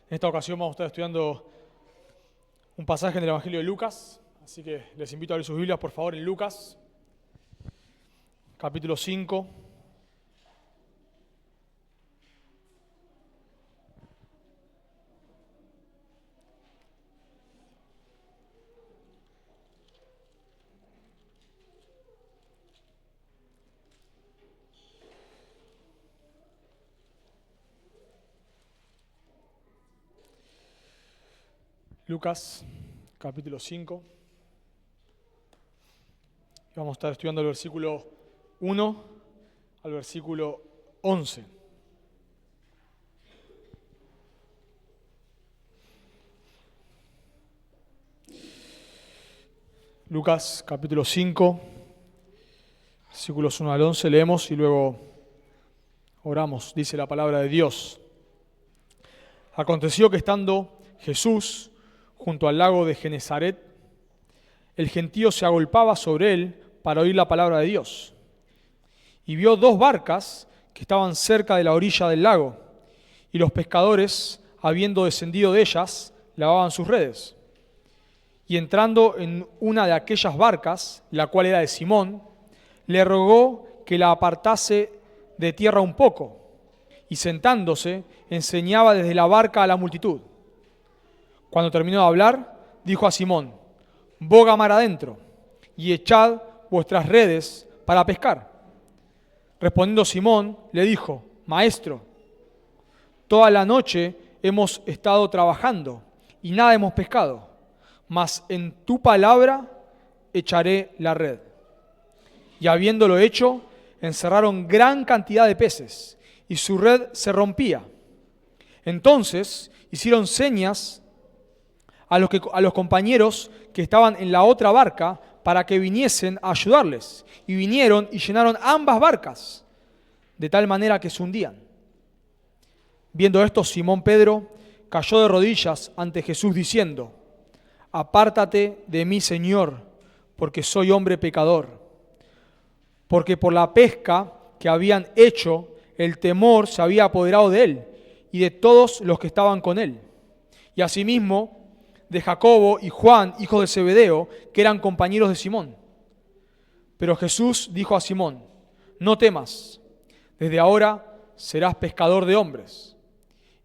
En esta ocasión vamos a estar estudiando un pasaje en el Evangelio de Lucas, así que les invito a abrir sus Biblias, por favor, en Lucas, capítulo 5. Lucas, capítulo 5. Vamos a estar estudiando el versículo 1 al versículo 11. Lucas, capítulo 5, versículos 1 al 11, leemos y luego oramos. Dice la palabra de Dios. Aconteció que estando Jesús junto al lago de Genezaret, el gentío se agolpaba sobre él para oír la palabra de Dios. Y vio dos barcas que estaban cerca de la orilla del lago, y los pescadores, habiendo descendido de ellas, lavaban sus redes. Y entrando en una de aquellas barcas, la cual era de Simón, le rogó que la apartase de tierra un poco, y sentándose, enseñaba desde la barca a la multitud. Cuando terminó de hablar, dijo a Simón: boga mar adentro, y echad vuestras redes para pescar. Respondiendo Simón, le dijo: Maestro, toda la noche hemos estado trabajando, y nada hemos pescado, mas en tu palabra echaré la red. Y habiéndolo hecho, encerraron gran cantidad de peces, y su red se rompía. Entonces hicieron señas a los compañeros que estaban en la otra barca para que viniesen a ayudarles. Y vinieron y llenaron ambas barcas, de tal manera que se hundían. Viendo esto, Simón Pedro cayó de rodillas ante Jesús diciendo: apártate de mí, Señor, porque soy hombre pecador. Porque por la pesca que habían hecho, el temor se había apoderado de él y de todos los que estaban con él. Y asimismo de Jacobo y Juan, hijos de Zebedeo, que eran compañeros de Simón. Pero Jesús dijo a Simón: no temas, desde ahora serás pescador de hombres.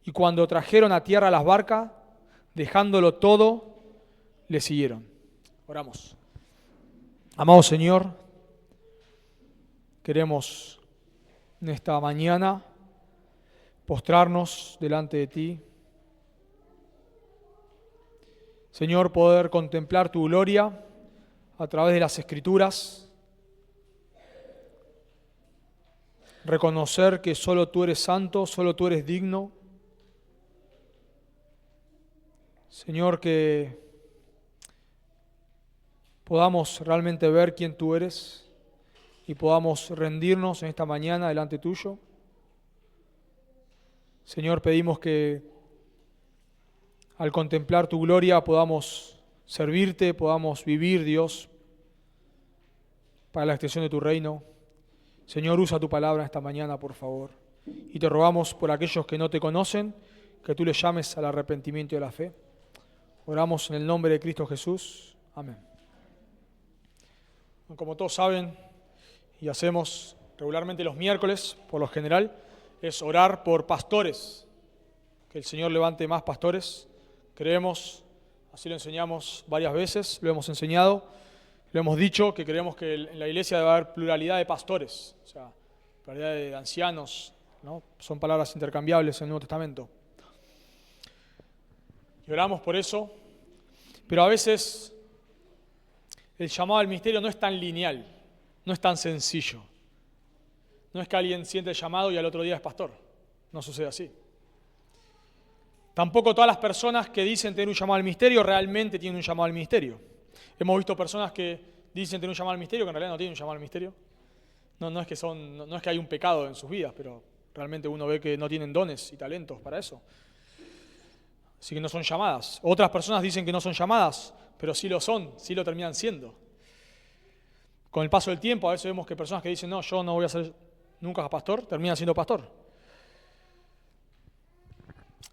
Y cuando trajeron a tierra las barcas, dejándolo todo, le siguieron. Oramos. Amado Señor, queremos en esta mañana postrarnos delante de ti. Señor, poder contemplar tu gloria a través de las Escrituras, reconocer que solo tú eres santo, solo tú eres digno. Señor, que podamos realmente ver quién tú eres y podamos rendirnos en esta mañana delante tuyo. Señor, pedimos que al contemplar tu gloria podamos servirte, podamos vivir, Dios, para la extensión de tu reino. Señor, usa tu palabra esta mañana, por favor. Y te rogamos por aquellos que no te conocen, que tú les llames al arrepentimiento y a la fe. Oramos en el nombre de Cristo Jesús. Amén. Como todos saben, y hacemos regularmente los miércoles, por lo general, es orar por pastores. Que el Señor levante más pastores. Creemos, así lo enseñamos varias veces, lo hemos enseñado, lo hemos dicho, que creemos que en la iglesia debe haber pluralidad de pastores, o sea, pluralidad de ancianos, ¿no? Son palabras intercambiables en el Nuevo Testamento. Y oramos por eso, pero a veces el llamado al ministerio no es tan lineal, no es tan sencillo. No es que alguien siente el llamado y al otro día es pastor, no sucede así. Tampoco todas las personas que dicen tener un llamado al ministerio realmente tienen un llamado al ministerio. Hemos visto personas que dicen tener un llamado al ministerio que en realidad no tienen un llamado al ministerio. No es que hay un pecado en sus vidas, pero realmente uno ve que no tienen dones y talentos para eso. Así que no son llamadas. Otras personas dicen que no son llamadas, pero sí lo son, sí lo terminan siendo. Con el paso del tiempo a veces vemos que personas que dicen no, yo no voy a ser nunca pastor, terminan siendo pastor.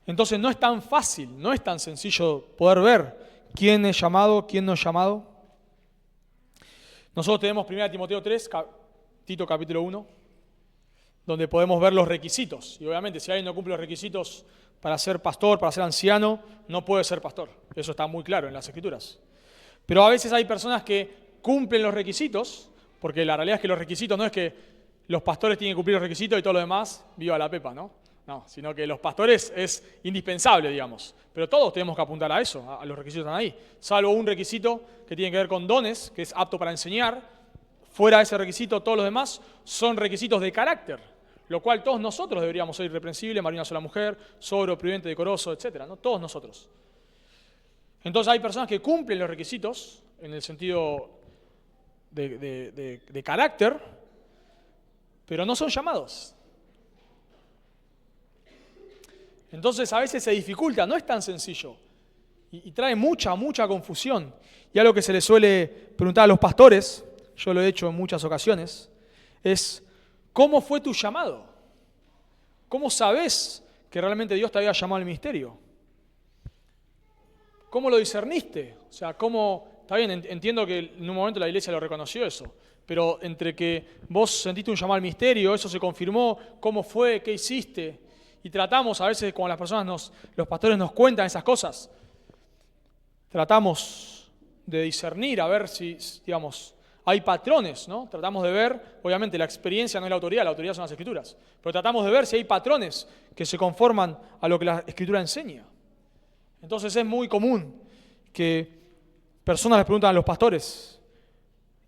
Entonces no es tan fácil, no es tan sencillo poder ver quién es llamado, quién no es llamado. Nosotros tenemos 1 Timoteo 3, Tito capítulo 1, donde podemos ver los requisitos. Y obviamente si alguien no cumple los requisitos para ser pastor, para ser anciano, no puede ser pastor. Eso está muy claro en las Escrituras. Pero a veces hay personas que cumplen los requisitos, porque la realidad es que los requisitos no es que los pastores tienen que cumplir los requisitos y todo lo demás, viva la pepa, ¿no? No, sino que los pastores es indispensable, digamos. Pero todos tenemos que apuntar a eso, a los requisitos que están ahí. Salvo un requisito que tiene que ver con dones, que es apto para enseñar. Fuera de ese requisito, todos los demás son requisitos de carácter, lo cual todos nosotros deberíamos ser irreprensibles, marido una sola mujer, sobrio, prudente, decoroso, etc., ¿no? Todos nosotros. Entonces hay personas que cumplen los requisitos en el sentido de carácter, pero no son llamados. Entonces a veces se dificulta, no es tan sencillo y trae mucha confusión. Y algo que se le suele preguntar a los pastores, yo lo he hecho en muchas ocasiones, es ¿cómo fue tu llamado? ¿Cómo sabes que realmente Dios te había llamado al ministerio? ¿Cómo lo discerniste? O sea, ¿cómo? Está bien, entiendo que en un momento la iglesia lo reconoció eso, pero entre que vos sentiste un llamado al ministerio, eso se confirmó, ¿cómo fue? ¿Qué hiciste? Y tratamos, a veces cuando las personas, los pastores nos cuentan esas cosas, tratamos de discernir, a ver si, digamos, hay patrones, ¿no? Tratamos de ver, obviamente la experiencia no es la autoridad son las Escrituras, pero tratamos de ver si hay patrones que se conforman a lo que la Escritura enseña. Entonces es muy común que personas les preguntan a los pastores,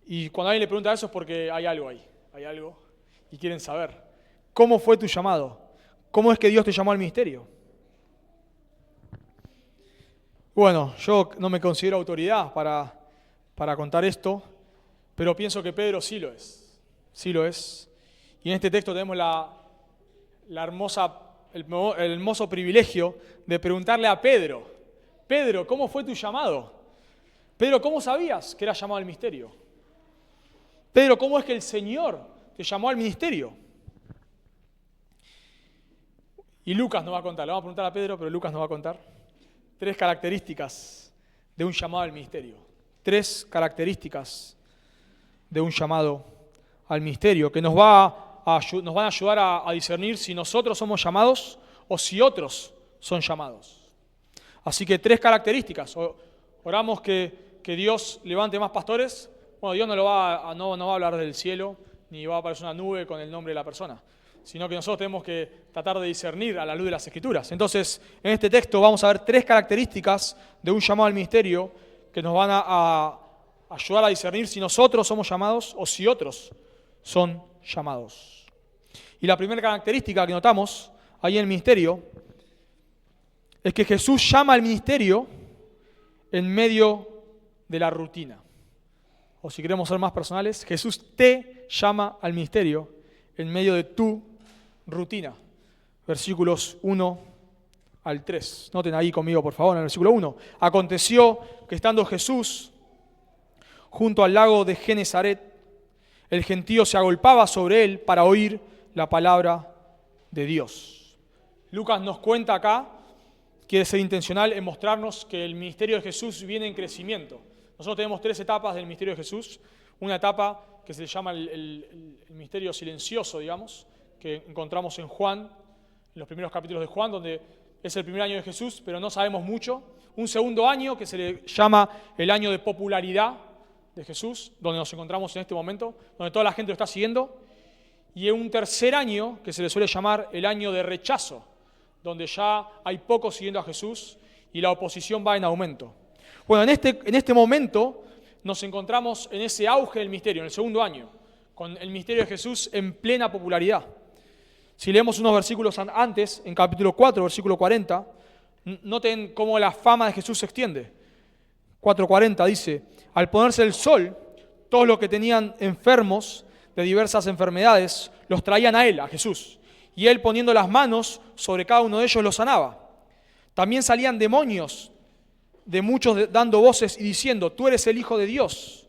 y cuando alguien le pregunta eso es porque hay algo ahí, y quieren saber, ¿cómo fue tu llamado? ¿Cómo es que Dios te llamó al ministerio? Bueno, yo no me considero autoridad para contar esto, pero pienso que Pedro sí lo es. Sí lo es. Y en este texto tenemos el hermoso privilegio de preguntarle a Pedro, Pedro, ¿cómo fue tu llamado? Pedro, ¿cómo sabías que eras llamado al ministerio? Pedro, ¿cómo es que el Señor te llamó al ministerio? Y Lucas nos va a contar, le vamos a preguntar a Pedro, pero Lucas nos va a contar 3 características de un llamado al ministerio. 3 características de un llamado al ministerio que nos van a ayudar a discernir si nosotros somos llamados o si otros son llamados. Así que 3 características. Oramos que Dios levante más pastores. Bueno, Dios no va a hablar del cielo, ni va a aparecer una nube con el nombre de la persona, sino que nosotros tenemos que tratar de discernir a la luz de las Escrituras. Entonces, en este texto vamos a ver 3 características de un llamado al ministerio que nos van a ayudar a discernir si nosotros somos llamados o si otros son llamados. Y la primera característica que notamos ahí en el ministerio es que Jesús llama al ministerio en medio de la rutina. O si queremos ser más personales, Jesús te llama al ministerio en medio de tu rutina. Versículos 1 al 3. Noten ahí conmigo, por favor, en el versículo 1. Aconteció que estando Jesús junto al lago de Genesaret, el gentío se agolpaba sobre él para oír la palabra de Dios. Lucas nos cuenta acá, quiere ser intencional en mostrarnos que el ministerio de Jesús viene en crecimiento. Nosotros tenemos 3 etapas del ministerio de Jesús. Una etapa que se llama el ministerio silencioso, digamos, que encontramos en Juan, en los primeros capítulos de Juan, donde es el primer año de Jesús, pero no sabemos mucho. Un segundo año que se le llama el año de popularidad de Jesús, donde nos encontramos en este momento, donde toda la gente lo está siguiendo. Y un tercer año que se le suele llamar el año de rechazo, donde ya hay pocos siguiendo a Jesús y la oposición va en aumento. Bueno, en este momento nos encontramos en ese auge del misterio, en el segundo año, con el misterio de Jesús en plena popularidad. Si leemos unos versículos antes, en capítulo 4, versículo 40, noten cómo la fama de Jesús se extiende. 4:40 dice, al ponerse el sol, todos los que tenían enfermos de diversas enfermedades los traían a él, a Jesús, y él poniendo las manos sobre cada uno de ellos los sanaba. También salían demonios de muchos dando voces y diciendo, tú eres el Hijo de Dios.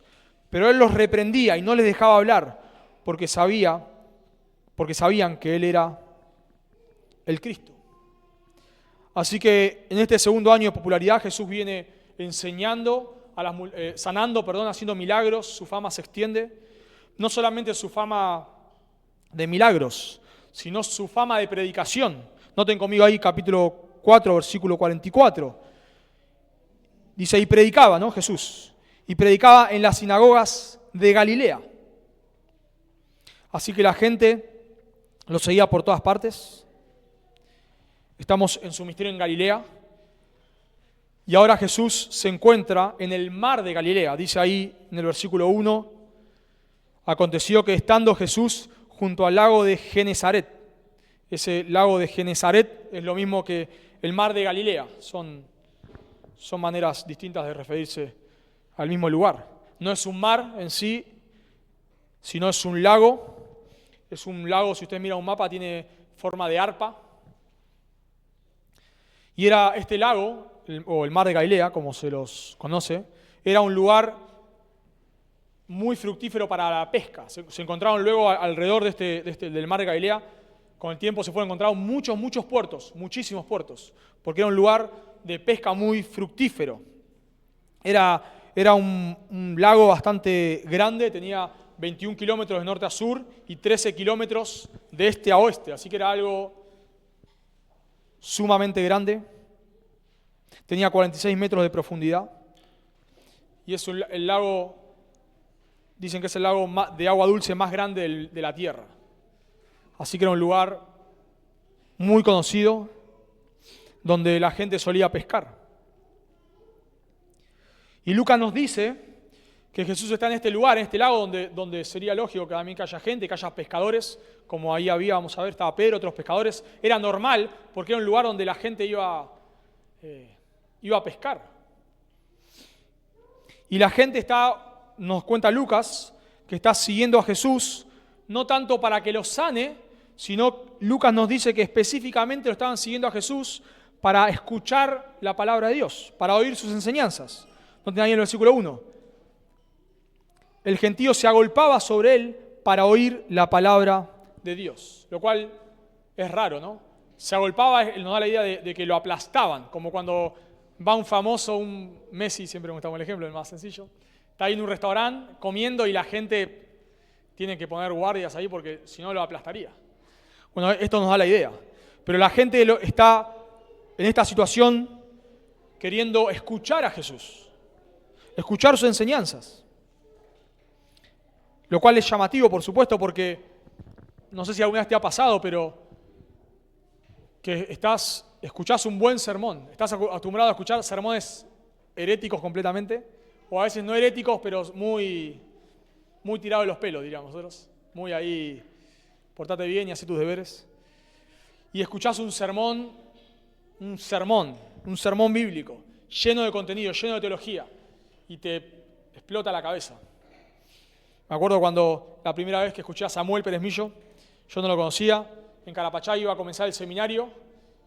Pero él los reprendía y no les dejaba hablar, porque sabían que él era el Cristo. Así que en este segundo año de popularidad Jesús viene enseñando, sanando, haciendo milagros, su fama se extiende. No solamente su fama de milagros, sino su fama de predicación. Noten conmigo ahí capítulo 4, versículo 44. Dice, y predicaba, ¿no? Jesús. Y predicaba en las sinagogas de Galilea. Así que la gente lo seguía por todas partes. Estamos en su misterio en Galilea. Y ahora Jesús se encuentra en el mar de Galilea. Dice ahí en el versículo 1, aconteció que estando Jesús junto al lago de Genesaret. Ese lago de Genesaret es lo mismo que el mar de Galilea. Son maneras distintas de referirse al mismo lugar. No es un mar en sí, sino es un lago. Es un lago, si usted mira un mapa, tiene forma de arpa. Y era este lago, o el mar de Galilea, como se los conoce, era un lugar muy fructífero para la pesca. Se encontraron luego alrededor del mar de Galilea, con el tiempo se fueron encontrados muchos puertos, muchísimos puertos, porque era un lugar de pesca muy fructífero. Era un lago bastante grande, tenía 21 kilómetros de norte a sur y 13 kilómetros de este a oeste, así que era algo sumamente grande. Tenía 46 metros de profundidad y es el lago, dicen que es el lago de agua dulce más grande de la tierra. Así que era un lugar muy conocido donde la gente solía pescar. Y Lucas nos dice que Jesús está en este lugar, en este lago, donde sería lógico que también haya gente, que haya pescadores, como ahí había, vamos a ver, estaba Pedro, otros pescadores. Era normal porque era un lugar donde la gente iba a pescar. Y la gente nos cuenta Lucas, que está siguiendo a Jesús, no tanto para que lo sane, sino Lucas nos dice que específicamente lo estaban siguiendo a Jesús para escuchar la palabra de Dios, para oír sus enseñanzas. Noten ahí en el versículo 1. El gentío se agolpaba sobre él para oír la palabra de Dios, lo cual es raro, ¿no? Se agolpaba, nos da la idea de que lo aplastaban, como cuando va un famoso, un Messi, siempre me gusta el ejemplo, el más sencillo, está ahí en un restaurante comiendo y la gente tiene que poner guardias ahí porque si no lo aplastaría. Bueno, esto nos da la idea. Pero la gente está en esta situación queriendo escuchar a Jesús, escuchar sus enseñanzas. Lo cual es llamativo, por supuesto, porque no sé si alguna vez te ha pasado, pero que escuchás un buen sermón, estás acostumbrado a escuchar sermones heréticos completamente, o a veces no heréticos, pero muy tirados de los pelos, diríamos nosotros, muy ahí, portate bien y haz tus deberes, y escuchás un sermón bíblico, lleno de contenido, lleno de teología, y te explota la cabeza. Me acuerdo cuando la primera vez que escuché a Samuel Pérez Millo, yo no lo conocía, en Carapachá iba a comenzar el seminario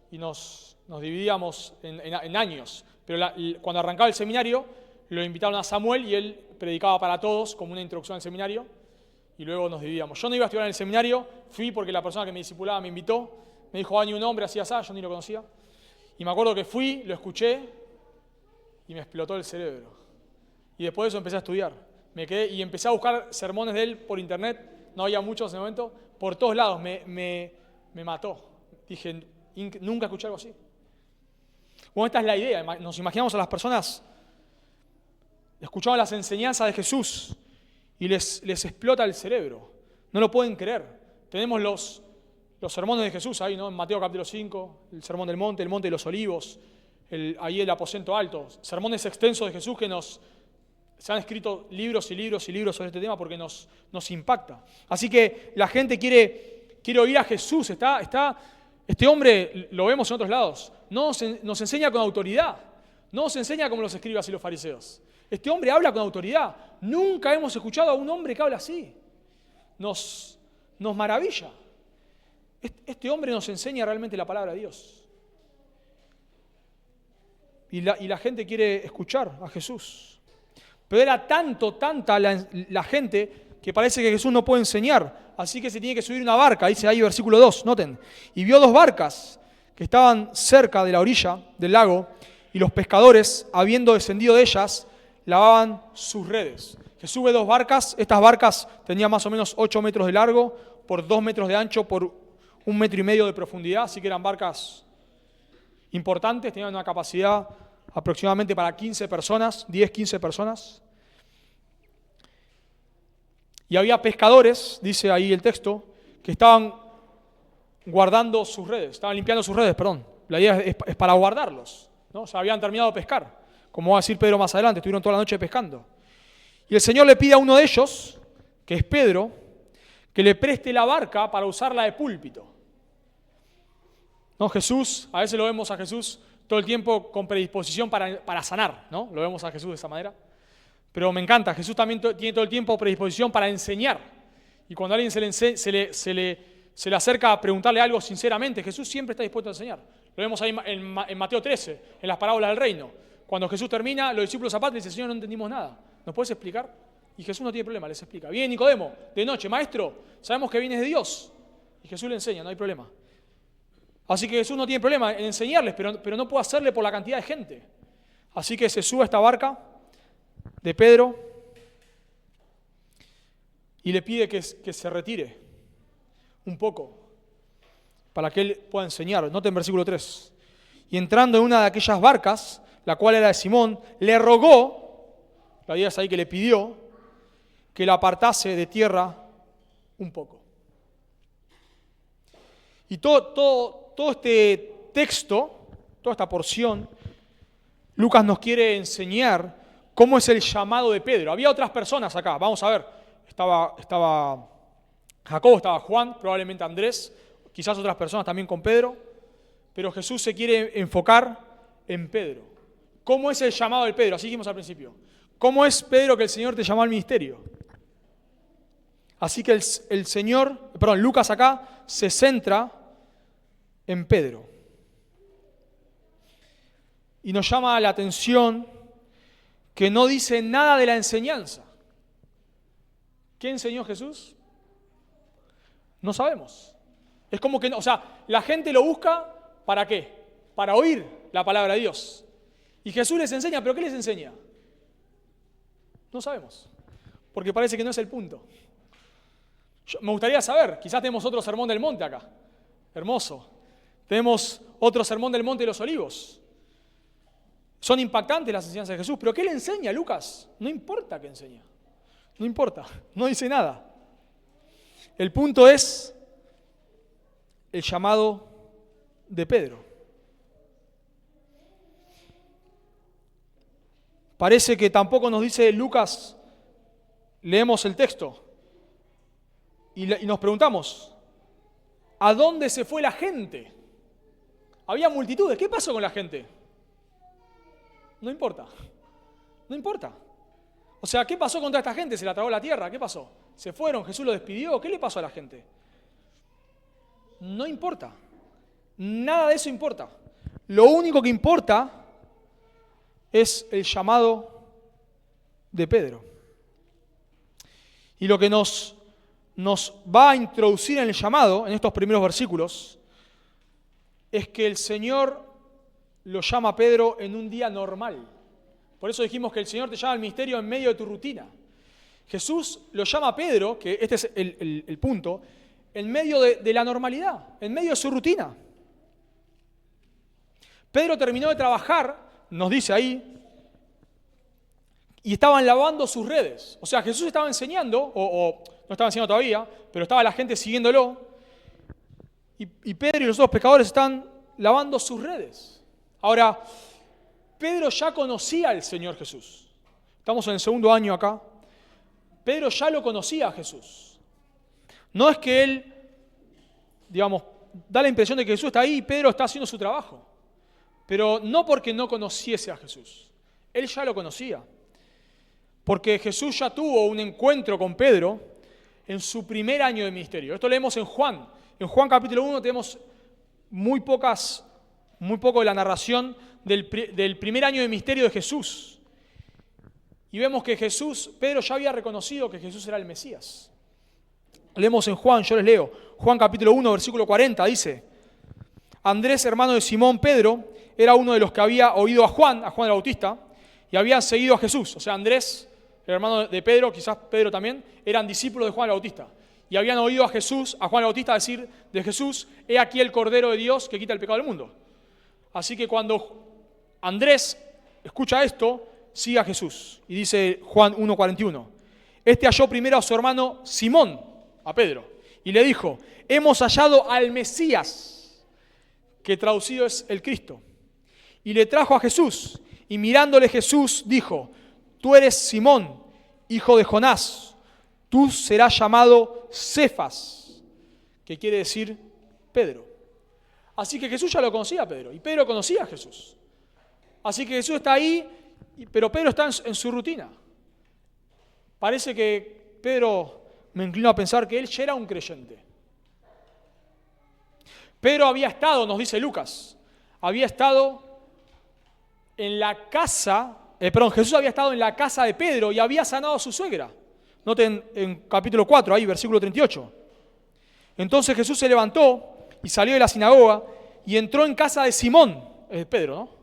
y nos dividíamos en años, pero cuando arrancaba el seminario lo invitaron a Samuel y él predicaba para todos como una introducción al seminario y luego nos dividíamos. Yo no iba a estudiar en el seminario, fui porque la persona que me discipulaba me invitó, me dijo, ni un hombre así, yo ni lo conocía, y me acuerdo que fui, lo escuché y me explotó el cerebro. Y después de eso empecé a estudiar. Me quedé y empecé a buscar sermones de él por internet, no había muchos en ese momento, por todos lados, me mató. Dije, nunca escuché algo así. Bueno, esta es la idea, nos imaginamos a las personas, escuchaban las enseñanzas de Jesús y les explota el cerebro, no lo pueden creer. Tenemos los sermones de Jesús ahí, ¿no? En Mateo capítulo 5, el sermón del monte, el monte de los olivos, ahí el aposento alto, sermones extensos de Jesús que se han escrito libros y libros y libros sobre este tema porque nos impacta. Así que la gente quiere oír a Jesús. Este hombre, lo vemos en otros lados, nos enseña con autoridad. No nos enseña como los escribas y los fariseos. Este hombre habla con autoridad. Nunca hemos escuchado a un hombre que habla así. Nos maravilla. Este hombre nos enseña realmente la palabra de Dios. Y la gente quiere escuchar a Jesús. Pero era tanta la gente que parece que Jesús no puede enseñar, así que se tiene que subir una barca, dice ahí versículo 2, noten. Y vio dos barcas que estaban cerca de la orilla del lago, y los pescadores, habiendo descendido de ellas, lavaban sus redes. Jesús ve 2 barcas. Estas barcas tenían más o menos 8 metros de largo, por 2 metros de ancho, por 1,5 metros de profundidad, así que eran barcas importantes, tenían una capacidad aproximadamente para 15 personas, 10, 15 personas. Y había pescadores, dice ahí el texto, que estaban guardando sus redes, estaban limpiando sus redes, perdón. La idea es para guardarlos, ¿no? O sea, habían terminado de pescar, como va a decir Pedro más adelante, estuvieron toda la noche pescando. Y el Señor le pide a uno de ellos, que es Pedro, que le preste la barca para usarla de púlpito. ¿No? Jesús, a veces lo vemos a Jesús todo el tiempo con predisposición para sanar, ¿no? Lo vemos a Jesús de esa manera. Pero me encanta, Jesús también tiene todo el tiempo predisposición para enseñar. Y cuando a alguien se le acerca a preguntarle algo sinceramente, Jesús siempre está dispuesto a enseñar. Lo vemos ahí en Mateo 13, en las parábolas del reino. Cuando Jesús termina, los discípulos aparte dicen, Señor, no entendimos nada. ¿Nos puedes explicar? Y Jesús no tiene problema, les explica. Viene Nicodemo, de noche, maestro, sabemos que vienes de Dios. Y Jesús le enseña, no hay problema. Así que Jesús no tiene problema en enseñarles, pero no puede hacerle por la cantidad de gente. Así que se sube a esta barca de Pedro y le pide que se retire un poco para que él pueda enseñar. Noten versículo 3. Y entrando en una de aquellas barcas, la cual era de Simón, le rogó, la idea es ahí que le pidió, que la apartase de tierra un poco. Y todo este texto, toda esta porción, Lucas nos quiere enseñar cómo es el llamado de Pedro. Había otras personas acá, vamos a ver. Estaba Jacobo, estaba Juan, probablemente Andrés, quizás otras personas también con Pedro, pero Jesús se quiere enfocar en Pedro. ¿Cómo es el llamado de Pedro? Así dijimos al principio. ¿Cómo es Pedro que el Señor te llamó al ministerio? Así que Lucas acá se centra en Pedro. Y nos llama la atención que no dice nada de la enseñanza. ¿Qué enseñó Jesús? No sabemos. Es como que, la gente lo busca, ¿para qué? Para oír la palabra de Dios. Y Jesús les enseña, ¿pero qué les enseña? No sabemos, porque parece que no es el punto. Me gustaría saber, quizás tenemos otro sermón del monte acá, hermoso. Tenemos otro sermón del monte de los olivos. Son impactantes las enseñanzas de Jesús, pero ¿qué le enseña Lucas? No importa qué enseña, no importa, no dice nada. El punto es el llamado de Pedro. Parece que tampoco nos dice Lucas, leemos el texto y nos preguntamos, ¿a dónde se fue la gente? Había multitudes, ¿qué pasó con la gente? No importa, no importa. O sea, ¿qué pasó con toda esta gente? ¿Se la tragó la tierra? ¿Qué pasó? ¿Se fueron? ¿Jesús lo despidió? ¿Qué le pasó a la gente? No importa, nada de eso importa. Lo único que importa es el llamado de Pedro. Y lo que nos va a introducir en el llamado, en estos primeros versículos, es que el Señor lo llama a Pedro en un día normal. Por eso dijimos que el Señor te llama al ministerio en medio de tu rutina. Jesús lo llama a Pedro, que este es el punto, en medio de la normalidad, en medio de su rutina. Pedro terminó de trabajar, nos dice ahí, y estaban lavando sus redes. O sea, Jesús estaba enseñando, o no estaba enseñando todavía, pero estaba la gente siguiéndolo, y Pedro y los otros pescadores están lavando sus redes. Ahora, Pedro ya conocía al Señor Jesús. Estamos en el segundo año acá. Pedro ya lo conocía a Jesús. No es que él, da la impresión de que Jesús está ahí y Pedro está haciendo su trabajo. Pero no porque no conociese a Jesús. Él ya lo conocía. Porque Jesús ya tuvo un encuentro con Pedro en su primer año de ministerio. Esto leemos en Juan. En Juan capítulo 1 tenemos muy poco de la narración del primer año de ministerio de Jesús. Y vemos que Pedro ya había reconocido que Jesús era el Mesías. Leemos en Juan, yo les leo. Juan capítulo 1, versículo 40 dice: Andrés, hermano de Simón Pedro, era uno de los que había oído a Juan el Bautista, y habían seguido a Jesús. O sea, Andrés, el hermano de Pedro, quizás Pedro también, eran discípulos de Juan el Bautista. Y habían oído a Juan el Bautista decir de Jesús: he aquí el Cordero de Dios que quita el pecado del mundo. Así que cuando Andrés escucha esto, sigue a Jesús. Y dice Juan 1:41. Este halló primero a su hermano Simón, a Pedro, y le dijo: hemos hallado al Mesías, que traducido es el Cristo. Y le trajo a Jesús, y mirándole Jesús dijo: tú eres Simón, hijo de Jonás, tú serás llamado Cefas, que quiere decir Pedro. Así que Jesús ya lo conocía a Pedro, y Pedro conocía a Jesús. Así que Jesús está ahí, pero Pedro está en su rutina. Parece que Pedro, me inclino a pensar que él ya era un creyente. Pedro había estado, nos dice Lucas, había estado en la casa, Jesús había estado en la casa de Pedro y había sanado a su suegra. Noten en capítulo 4, ahí, versículo 38. Entonces Jesús se levantó y salió de la sinagoga y entró en casa de Simón, Pedro, ¿no?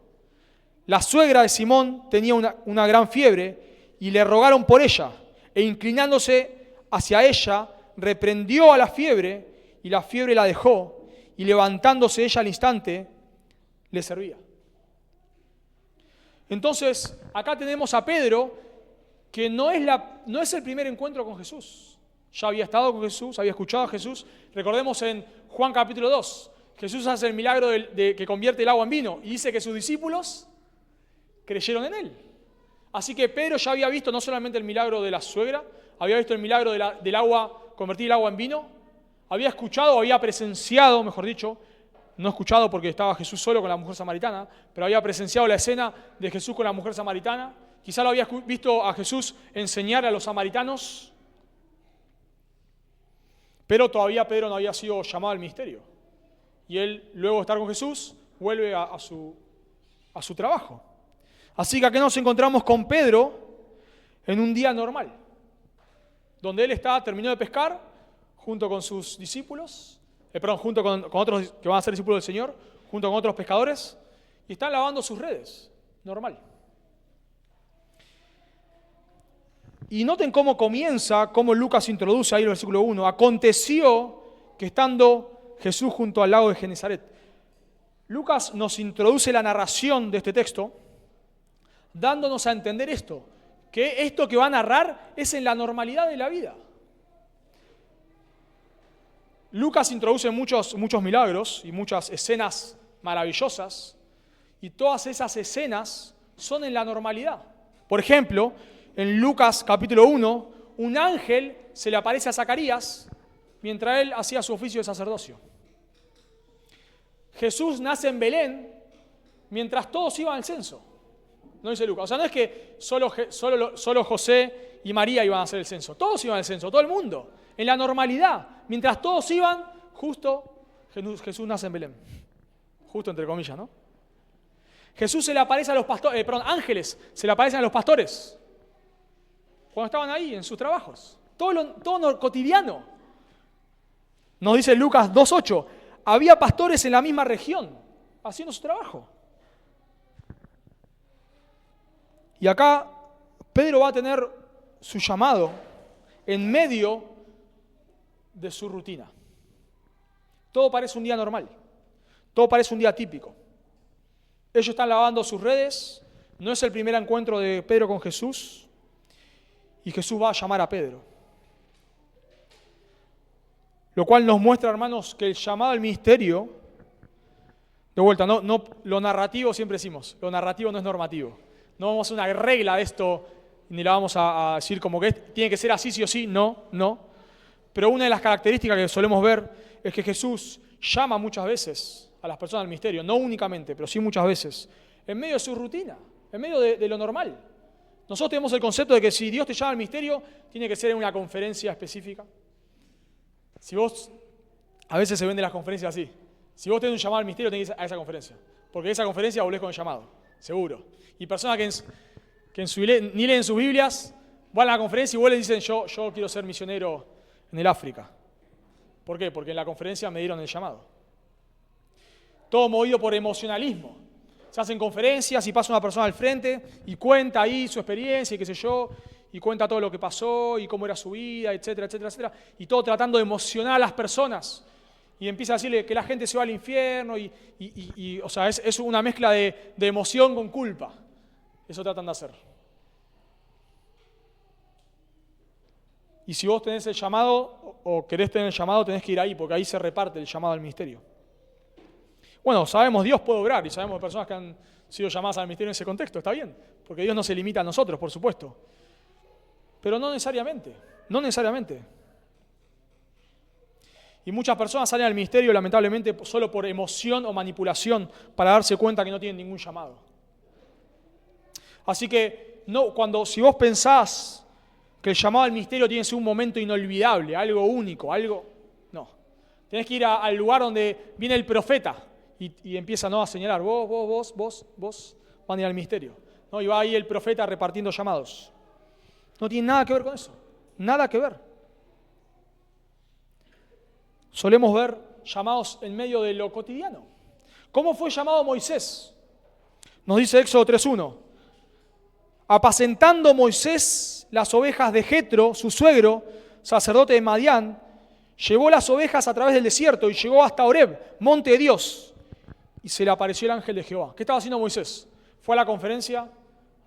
La suegra de Simón tenía una gran fiebre y le rogaron por ella, e inclinándose hacia ella, reprendió a la fiebre, y la fiebre la dejó, y levantándose ella al instante, le servía. Entonces, acá tenemos a Pedro, que no es el primer encuentro con Jesús. Ya había estado con Jesús, había escuchado a Jesús. Recordemos en Juan capítulo 2, Jesús hace el milagro de que convierte el agua en vino, y dice que sus discípulos creyeron en él. Así que Pedro ya había visto no solamente el milagro de la suegra, había visto el milagro del agua, convertir el agua en vino, había escuchado, había presenciado, mejor dicho, no escuchado porque estaba Jesús solo con la mujer samaritana, pero había presenciado la escena de Jesús con la mujer samaritana. Quizá lo había visto a Jesús enseñar a los samaritanos, pero todavía Pedro no había sido llamado al ministerio. Y él, luego de estar con Jesús, vuelve a su trabajo. Así que acá nos encontramos con Pedro en un día normal, donde él terminó de pescar junto con sus discípulos, junto con otros que van a ser discípulos del Señor, junto con otros pescadores, y están lavando sus redes, normal. Y noten cómo comienza, cómo Lucas introduce ahí en el versículo 1. Aconteció que estando Jesús junto al lago de Genesaret. Lucas nos introduce la narración de este texto, dándonos a entender esto, que esto que va a narrar es en la normalidad de la vida. Lucas introduce muchos milagros y muchas escenas maravillosas, y todas esas escenas son en la normalidad. Por ejemplo, en Lucas capítulo 1, un ángel se le aparece a Zacarías mientras él hacía su oficio de sacerdocio. Jesús nace en Belén mientras todos iban al censo. No dice Lucas. O sea, no es que solo José y María iban a hacer el censo. Todos iban al censo, todo el mundo. En la normalidad. Mientras todos iban, justo Jesús nace en Belén. Justo entre comillas, ¿no? Jesús se le aparece a los pastores, ángeles se le aparecen a los pastores cuando estaban ahí en sus trabajos. Todo cotidiano. Nos dice Lucas 2:8. Había pastores en la misma región haciendo su trabajo. Y acá Pedro va a tener su llamado en medio de su rutina. Todo parece un día normal. Todo parece un día típico. Ellos están lavando sus redes. No es el primer encuentro de Pedro con Jesús. Y Jesús va a llamar a Pedro. Lo cual nos muestra, hermanos, que el llamado al ministerio, de vuelta, no lo narrativo siempre decimos, lo narrativo no es normativo. No vamos a hacer una regla de esto, ni la vamos a decir como que tiene que ser así sí o sí, no. Pero una de las características que solemos ver es que Jesús llama muchas veces a las personas al ministerio, no únicamente, pero sí muchas veces, en medio de su rutina, en medio de lo normal. Nosotros tenemos el concepto de que si Dios te llama al ministerio, tiene que ser en una conferencia específica. A veces se venden las conferencias así. Si vos tenés un llamado al ministerio, tenés que ir a esa conferencia. Porque en esa conferencia volvés con el llamado, seguro. Y personas que ni leen sus Biblias, van a la conferencia y vuelven y dicen, yo quiero ser misionero en el África. ¿Por qué? Porque en la conferencia me dieron el llamado. todo movido por emocionalismo. Se hacen conferencias y pasa una persona al frente y cuenta ahí su experiencia y qué sé yo, y cuenta todo lo que pasó y cómo era su vida, etcétera, etcétera, etcétera, y todo tratando de emocionar a las personas. Y empieza a decirle que la gente se va al infierno o sea, es una mezcla de emoción con culpa. Eso tratan de hacer. Y si vos tenés el llamado o querés tener el llamado, tenés que ir ahí, porque ahí se reparte el llamado al ministerio. Bueno, sabemos, Dios puede obrar y sabemos de personas que han sido llamadas al ministerio en ese contexto, está bien, porque Dios no se limita a nosotros, por supuesto. Pero no necesariamente, no necesariamente. Y muchas personas salen al ministerio, lamentablemente, solo por emoción o manipulación, para darse cuenta que no tienen ningún llamado. Así que, si vos pensás que el llamado al ministerio tiene que ser un momento inolvidable, algo único, no. Tenés que ir al lugar donde viene el profeta y empieza a señalar, vos, van a ir al ministerio. ¿No? Y va ahí el profeta repartiendo llamados. No tiene nada que ver con eso, nada que ver. Solemos ver llamados en medio de lo cotidiano. ¿Cómo fue llamado Moisés? Nos dice Éxodo 3:1. Apacentando Moisés las ovejas de Jetro, su suegro, sacerdote de Madián, llevó las ovejas a través del desierto y llegó hasta Horeb, monte de Dios, y se le apareció el ángel de Jehová. ¿Qué estaba haciendo Moisés? ¿Fue a la conferencia a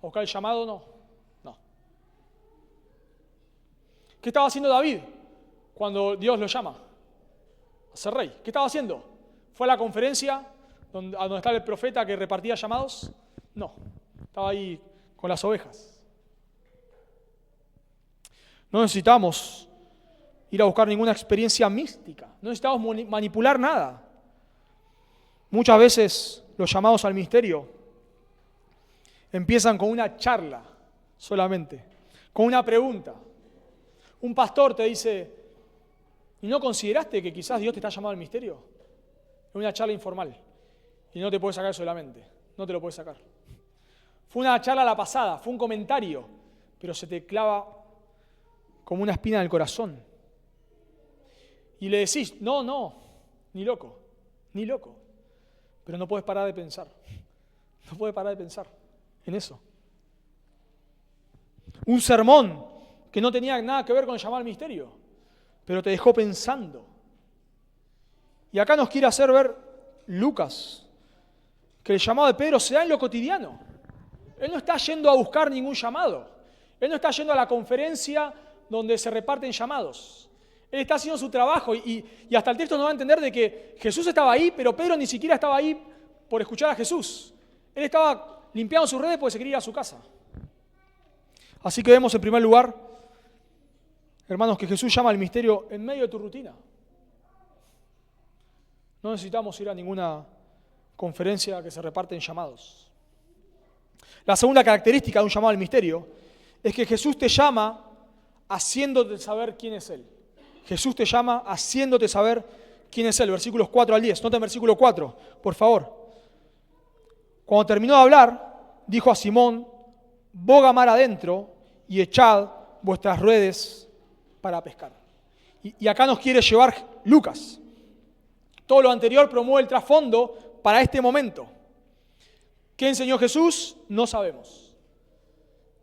buscar el llamado? No. ¿Qué estaba haciendo David cuando Dios lo llama a ser rey? ¿Qué estaba haciendo? ¿Fue a la conferencia a donde estaba el profeta que repartía llamados? No, estaba ahí con las ovejas. No necesitamos ir a buscar ninguna experiencia mística, no necesitamos manipular nada. Muchas veces los llamados al ministerio empiezan con una charla solamente, con una pregunta. Un pastor te dice, ¿y no consideraste que quizás Dios te está llamando al ministerio? Es una charla informal y no te puedes sacar eso de la mente, no te lo puedes sacar. Fue una charla a la pasada, fue un comentario, pero se te clava como una espina en el corazón. Y le decís, no, ni loco, pero no puedes parar de pensar, en eso. Un sermón que no tenía nada que ver con el llamado al ministerio, pero te dejó pensando. Y acá nos quiere hacer ver Lucas, que el llamado de Pedro se da en lo cotidiano. Él no está yendo a buscar ningún llamado. Él no está yendo a la conferencia donde se reparten llamados. Él está haciendo su trabajo y hasta el texto nos va a entender de que Jesús estaba ahí, pero Pedro ni siquiera estaba ahí por escuchar a Jesús. Él estaba limpiando sus redes porque se quería ir a su casa. Así que vemos en primer lugar, hermanos, que Jesús llama al ministerio en medio de tu rutina. No necesitamos ir a ninguna conferencia que se reparten llamados. La segunda característica de un llamado al ministerio es que Jesús te llama haciéndote saber quién es Él. Jesús te llama haciéndote saber quién es Él. Versículos 4 al 10. Noten versículo 4, por favor. Cuando terminó de hablar, dijo a Simón, boga mar adentro y echad vuestras redes para pescar. Y acá nos quiere llevar Lucas. Todo lo anterior promueve el trasfondo para este momento. ¿Qué enseñó Jesús? No sabemos.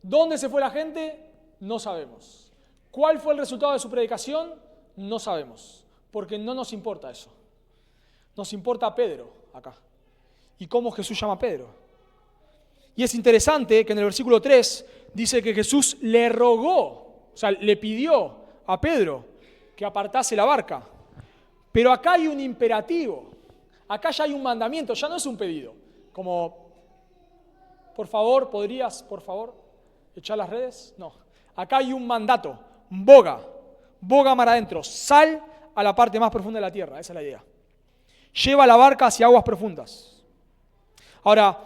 ¿Dónde se fue la gente? No sabemos. ¿Cuál fue el resultado de su predicación? No sabemos. Porque no nos importa eso. Nos importa a Pedro acá. ¿Y cómo Jesús llama a Pedro? Y es interesante que en el versículo 3 dice que Jesús le rogó, o sea, le pidió a Pedro que apartase la barca. Pero acá hay un imperativo. Acá ya hay un mandamiento, ya no es un pedido. Como, por favor, ¿podrías, echar las redes? No. Acá hay un mandato. Boga mar adentro. Sal a la parte más profunda de la tierra. Esa es la idea. Lleva la barca hacia aguas profundas. Ahora,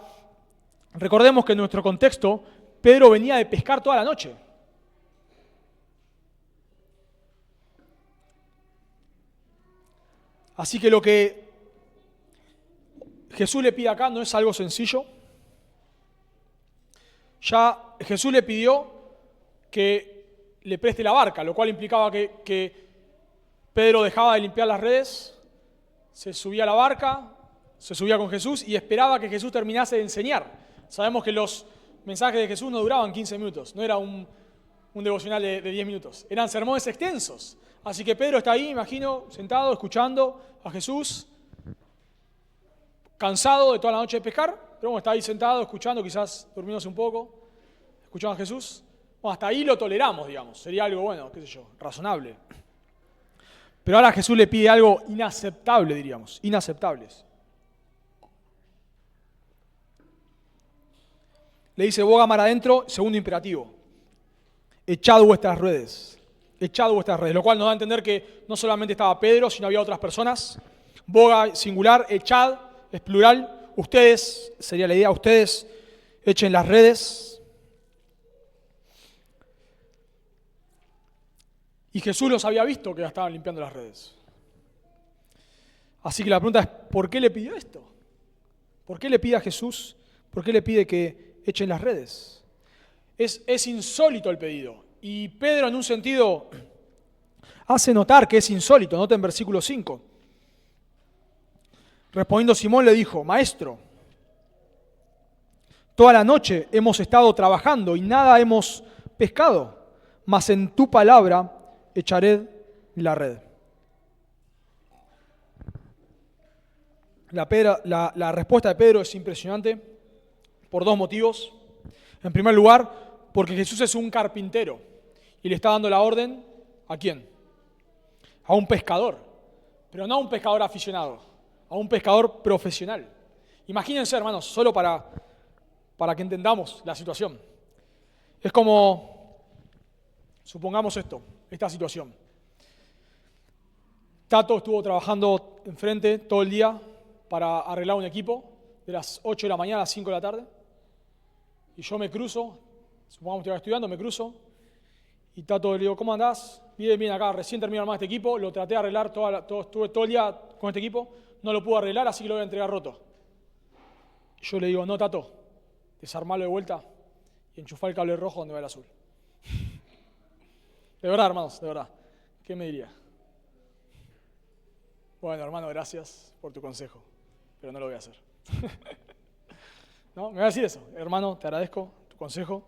recordemos que en nuestro contexto, Pedro venía de pescar toda la noche. Así que lo que Jesús le pide acá no es algo sencillo. Ya Jesús le pidió que le preste la barca, lo cual implicaba que Pedro dejaba de limpiar las redes, se subía a la barca, se subía con Jesús y esperaba que Jesús terminase de enseñar. Sabemos que los mensajes de Jesús no duraban 15 minutos, no era un devocional de 10 minutos, eran sermones extensos. Así que Pedro está ahí, imagino, sentado, escuchando a Jesús, cansado de toda la noche de pescar, pero bueno, está ahí sentado, escuchando, quizás durmiéndose un poco, escuchando a Jesús. Bueno, hasta ahí lo toleramos, digamos, sería algo bueno, qué sé yo, razonable. Pero ahora Jesús le pide algo inaceptable, diríamos, inaceptables. Le dice, boga mar adentro, segundo imperativo, echad vuestras redes, lo cual nos da a entender que no solamente estaba Pedro, sino había otras personas. Boga singular, echad, es plural, ustedes, sería la idea, ustedes echen las redes. Y Jesús los había visto que estaban limpiando las redes. Así que la pregunta es, ¿por qué le pidió esto? ¿Por qué le pide a Jesús? ¿Por qué le pide que echen las redes? Es insólito el pedido. Y Pedro, en un sentido, hace notar que es insólito. Nota en versículo 5. Respondiendo Simón le dijo, Maestro, toda la noche hemos estado trabajando y nada hemos pescado, mas en tu palabra echaré la red. La respuesta de Pedro es impresionante por dos motivos. En primer lugar, porque Jesús es un carpintero y le está dando la orden, ¿a quién? A un pescador, pero no a un pescador aficionado, a un pescador profesional. Imagínense, hermanos, solo para que entendamos la situación. Es como, supongamos esta situación. Tato estuvo trabajando enfrente todo el día para arreglar un equipo de las 8 de la mañana a las 5 de la tarde. Y yo me cruzo, supongamos que estaba estudiando, me cruzo, y Tato le digo, ¿cómo andás? Bien acá, recién terminé de armar este equipo, lo traté de arreglar, estuve todo el día con este equipo, no lo pude arreglar, así que lo voy a entregar roto. Y yo le digo, no, Tato, desarmarlo de vuelta y enchufar el cable rojo donde va el azul. De verdad, hermanos, de verdad. ¿Qué me diría? Bueno, hermano, gracias por tu consejo, pero no lo voy a hacer. ¿No? Me va a decir eso, hermano, te agradezco tu consejo.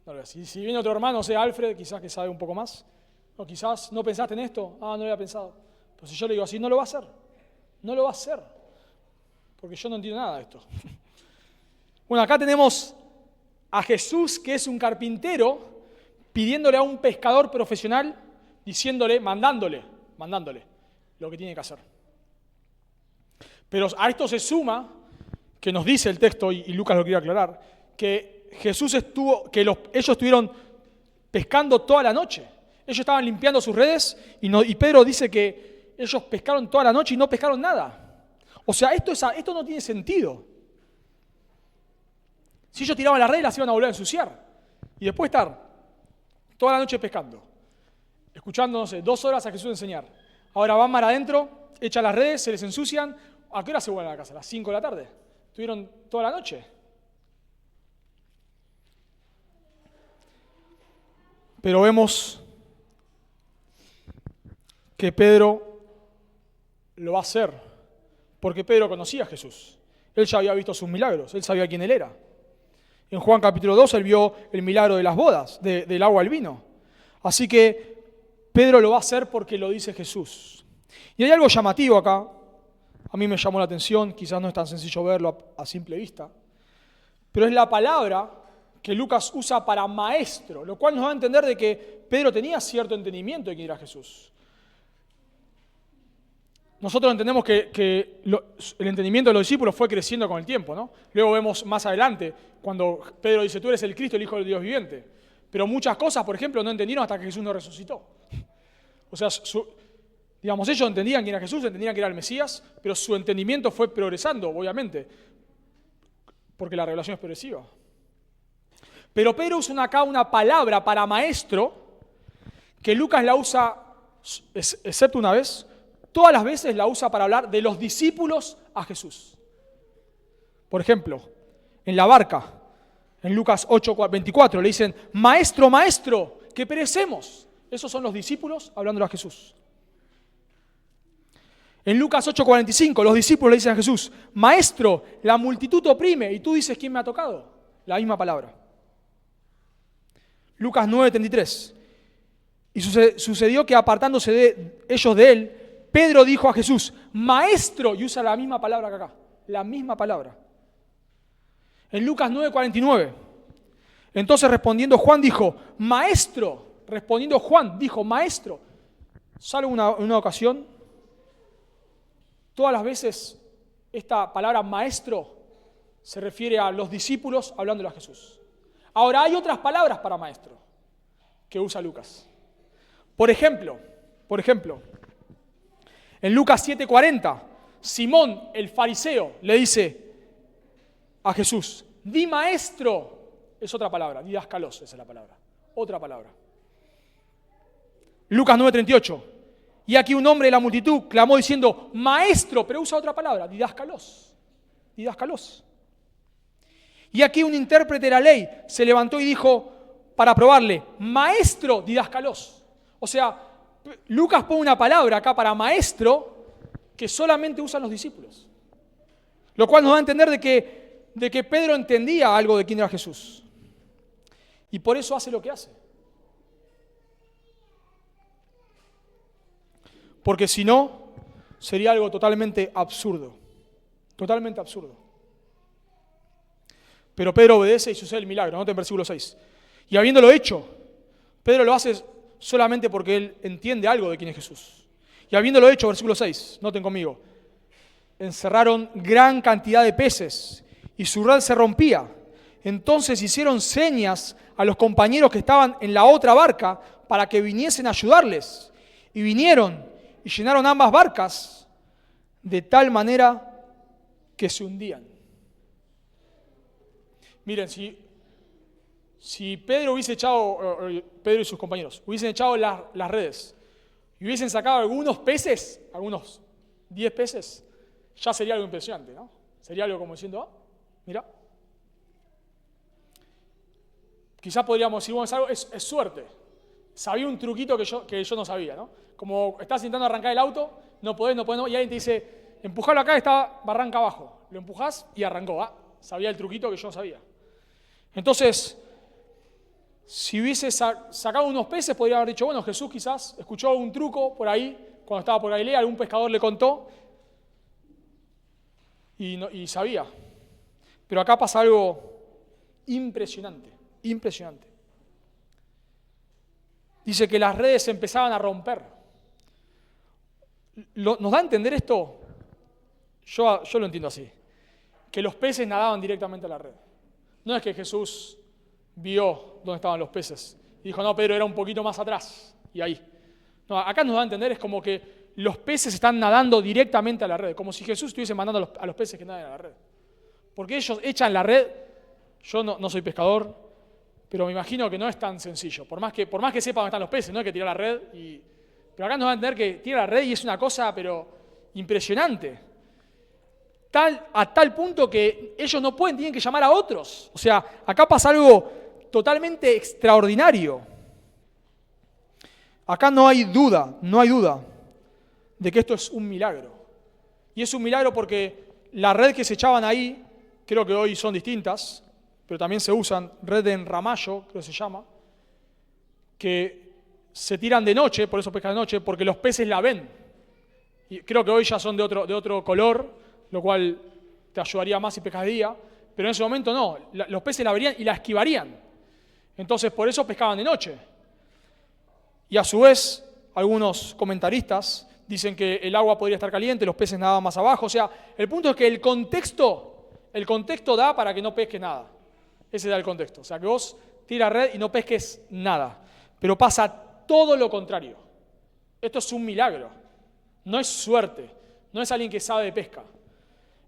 No lo voy a decir. Si viene otro hermano, sea Alfred, quizás que sabe un poco más. No, quizás no pensaste en esto. No lo había pensado. Pero si yo le digo así, no lo va a hacer. No lo va a hacer. Porque yo no entiendo nada de esto. Bueno, acá tenemos a Jesús, que es un carpintero, pidiéndole a un pescador profesional, diciéndole, mandándole lo que tiene que hacer. Pero a esto se suma, que nos dice el texto, y Lucas lo quiere aclarar, que ellos estuvieron pescando toda la noche. Ellos estaban limpiando sus redes y Pedro dice que ellos pescaron toda la noche y no pescaron nada. O sea, esto no tiene sentido. Si ellos tiraban las redes, las iban a volver a ensuciar. Y después estar toda la noche pescando, escuchando, 2 horas a Jesús enseñar. Ahora van mar adentro, echan las redes, se les ensucian. ¿A qué hora se vuelven a la casa? ¿A las 5 de la tarde? ¿Estuvieron toda la noche? Pero vemos que Pedro lo va a hacer, porque Pedro conocía a Jesús. Él ya había visto sus milagros, él sabía quién él era. En Juan capítulo 2 él vio el milagro de las bodas, del agua al vino. Así que Pedro lo va a hacer porque lo dice Jesús. Y hay algo llamativo acá, a mí me llamó la atención, quizás no es tan sencillo verlo a simple vista, pero es la palabra que Lucas usa para maestro, lo cual nos va a entender de que Pedro tenía cierto entendimiento de quién era Jesús. Nosotros entendemos que el entendimiento de los discípulos fue creciendo con el tiempo, ¿no? Luego vemos más adelante, cuando Pedro dice, tú eres el Cristo, el Hijo del Dios viviente. Pero muchas cosas, por ejemplo, no entendieron hasta que Jesús no resucitó. O sea, ellos entendían quién era Jesús, entendían que era el Mesías, pero su entendimiento fue progresando, obviamente, porque la revelación es progresiva. Pero Pedro usa acá una palabra para maestro, que Lucas la usa, excepto una vez, todas las veces la usa para hablar de los discípulos a Jesús. Por ejemplo, en la barca, en Lucas 8:24, le dicen, maestro, maestro, que perecemos. Esos son los discípulos hablando a Jesús. En Lucas 8:45 los discípulos le dicen a Jesús, Maestro, la multitud te oprime y tú dices, ¿quién me ha tocado? La misma palabra. Lucas 9:33. Y sucedió que apartándose ellos de él, Pedro dijo a Jesús, Maestro, y usa la misma palabra que acá, la misma palabra. En Lucas 9:49, entonces respondiendo Juan dijo, Maestro, respondiendo Juan dijo, Maestro. Salvo una ocasión, todas las veces esta palabra maestro se refiere a los discípulos hablándole a Jesús. Ahora hay otras palabras para maestro que usa Lucas. Por ejemplo, en Lucas 7:40, Simón, el fariseo, le dice a Jesús, di maestro, es otra palabra, didáscalos, esa es la palabra, otra palabra. Lucas 9:38, y aquí un hombre de la multitud clamó diciendo, maestro, pero usa otra palabra, didáscalos. Y aquí un intérprete de la ley se levantó y dijo, para probarle, maestro, didáscalos. O sea, Lucas pone una palabra acá para maestro que solamente usan los discípulos. Lo cual nos da a entender de que Pedro entendía algo de quién era Jesús. Y por eso hace lo que hace. Porque si no, sería algo totalmente absurdo. Totalmente absurdo. Pero Pedro obedece y sucede el milagro. Noten versículo 6. Y habiéndolo hecho, Pedro lo hace solamente porque él entiende algo de quién es Jesús. Y habiéndolo hecho, versículo 6, noten conmigo, encerraron gran cantidad de peces y su red se rompía. Entonces hicieron señas a los compañeros que estaban en la otra barca para que viniesen a ayudarles. Y vinieron y llenaron ambas barcas de tal manera que se hundían. Miren, si Pedro hubiese echado, Pedro y sus compañeros, hubiesen echado las redes y hubiesen sacado algunos peces, algunos 10 peces, ya sería algo impresionante, ¿no? Sería algo como diciendo, mira. Quizás podríamos decir, bueno, es suerte. Sabía un truquito que yo no sabía, ¿no? Como estás intentando arrancar el auto, no podés, y alguien te dice, empujalo acá, está barranca abajo. Lo empujás y arrancó, sabía el truquito que yo no sabía. Entonces, si hubiese sacado unos peces, podría haber dicho, bueno, Jesús quizás escuchó un truco por ahí, cuando estaba por Galilea, algún pescador le contó y sabía. Pero acá pasa algo impresionante. Dice que las redes se empezaban a romper. ¿Nos da a entender esto? Yo lo entiendo así. Que los peces nadaban directamente a la red. No es que Jesús vio dónde estaban los peces y dijo, no, Pedro era un poquito más atrás y ahí. No, acá nos da a entender, es como que los peces están nadando directamente a la red, como si Jesús estuviese mandando a los peces que naden a la red. Porque ellos echan la red, yo no soy pescador, pero me imagino que no es tan sencillo. Por más que sepa dónde están los peces, no hay que tirar la red. Pero acá nos va a entender que tira la red y es una cosa, pero impresionante. A tal punto que ellos no pueden, tienen que llamar a otros. O sea, acá pasa algo totalmente extraordinario. Acá no hay duda de que esto es un milagro. Y es un milagro porque la red que se echaban ahí, creo que hoy son distintas, pero también se usan, red de enramallo, creo que se llama, que se tiran de noche, por eso pescan de noche, porque los peces la ven. Y creo que hoy ya son de otro color, lo cual te ayudaría más si pescas de día, pero en ese momento no, los peces la verían y la esquivarían. Entonces por eso pescaban de noche. Y a su vez, algunos comentaristas dicen que el agua podría estar caliente, los peces nadaban más abajo. O sea, el punto es que el contexto da para que no pesques nada. Ese da el contexto. O sea, que vos tiras red y no pesques nada. Pero pasa todo lo contrario. Esto es un milagro. No es suerte. No es alguien que sabe de pesca.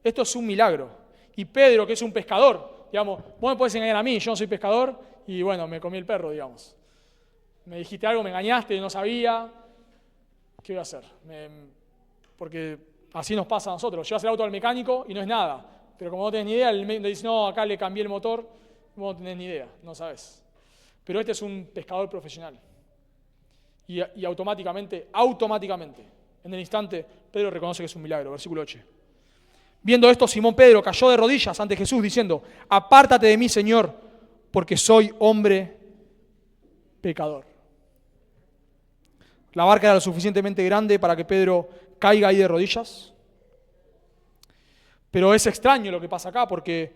Esto es un milagro. Y Pedro, que es un pescador, digamos, vos me podés engañar a mí, yo no soy pescador, y bueno, me comí el perro, digamos. Me dijiste algo, me engañaste, no sabía. ¿Qué voy a hacer? Porque así nos pasa a nosotros. Llevas el auto al mecánico y no es nada. Pero como no tenés ni idea, el médico te dice, no, acá le cambié el motor, vos no tenés ni idea, no sabés. Pero este es un pescador profesional. Y automáticamente, En el instante, Pedro reconoce que es un milagro. Versículo 8. Viendo esto, Simón Pedro cayó de rodillas ante Jesús diciendo: apártate de mí, Señor, porque soy hombre pecador. La barca era lo suficientemente grande para que Pedro caiga ahí de rodillas. Pero es extraño lo que pasa acá, porque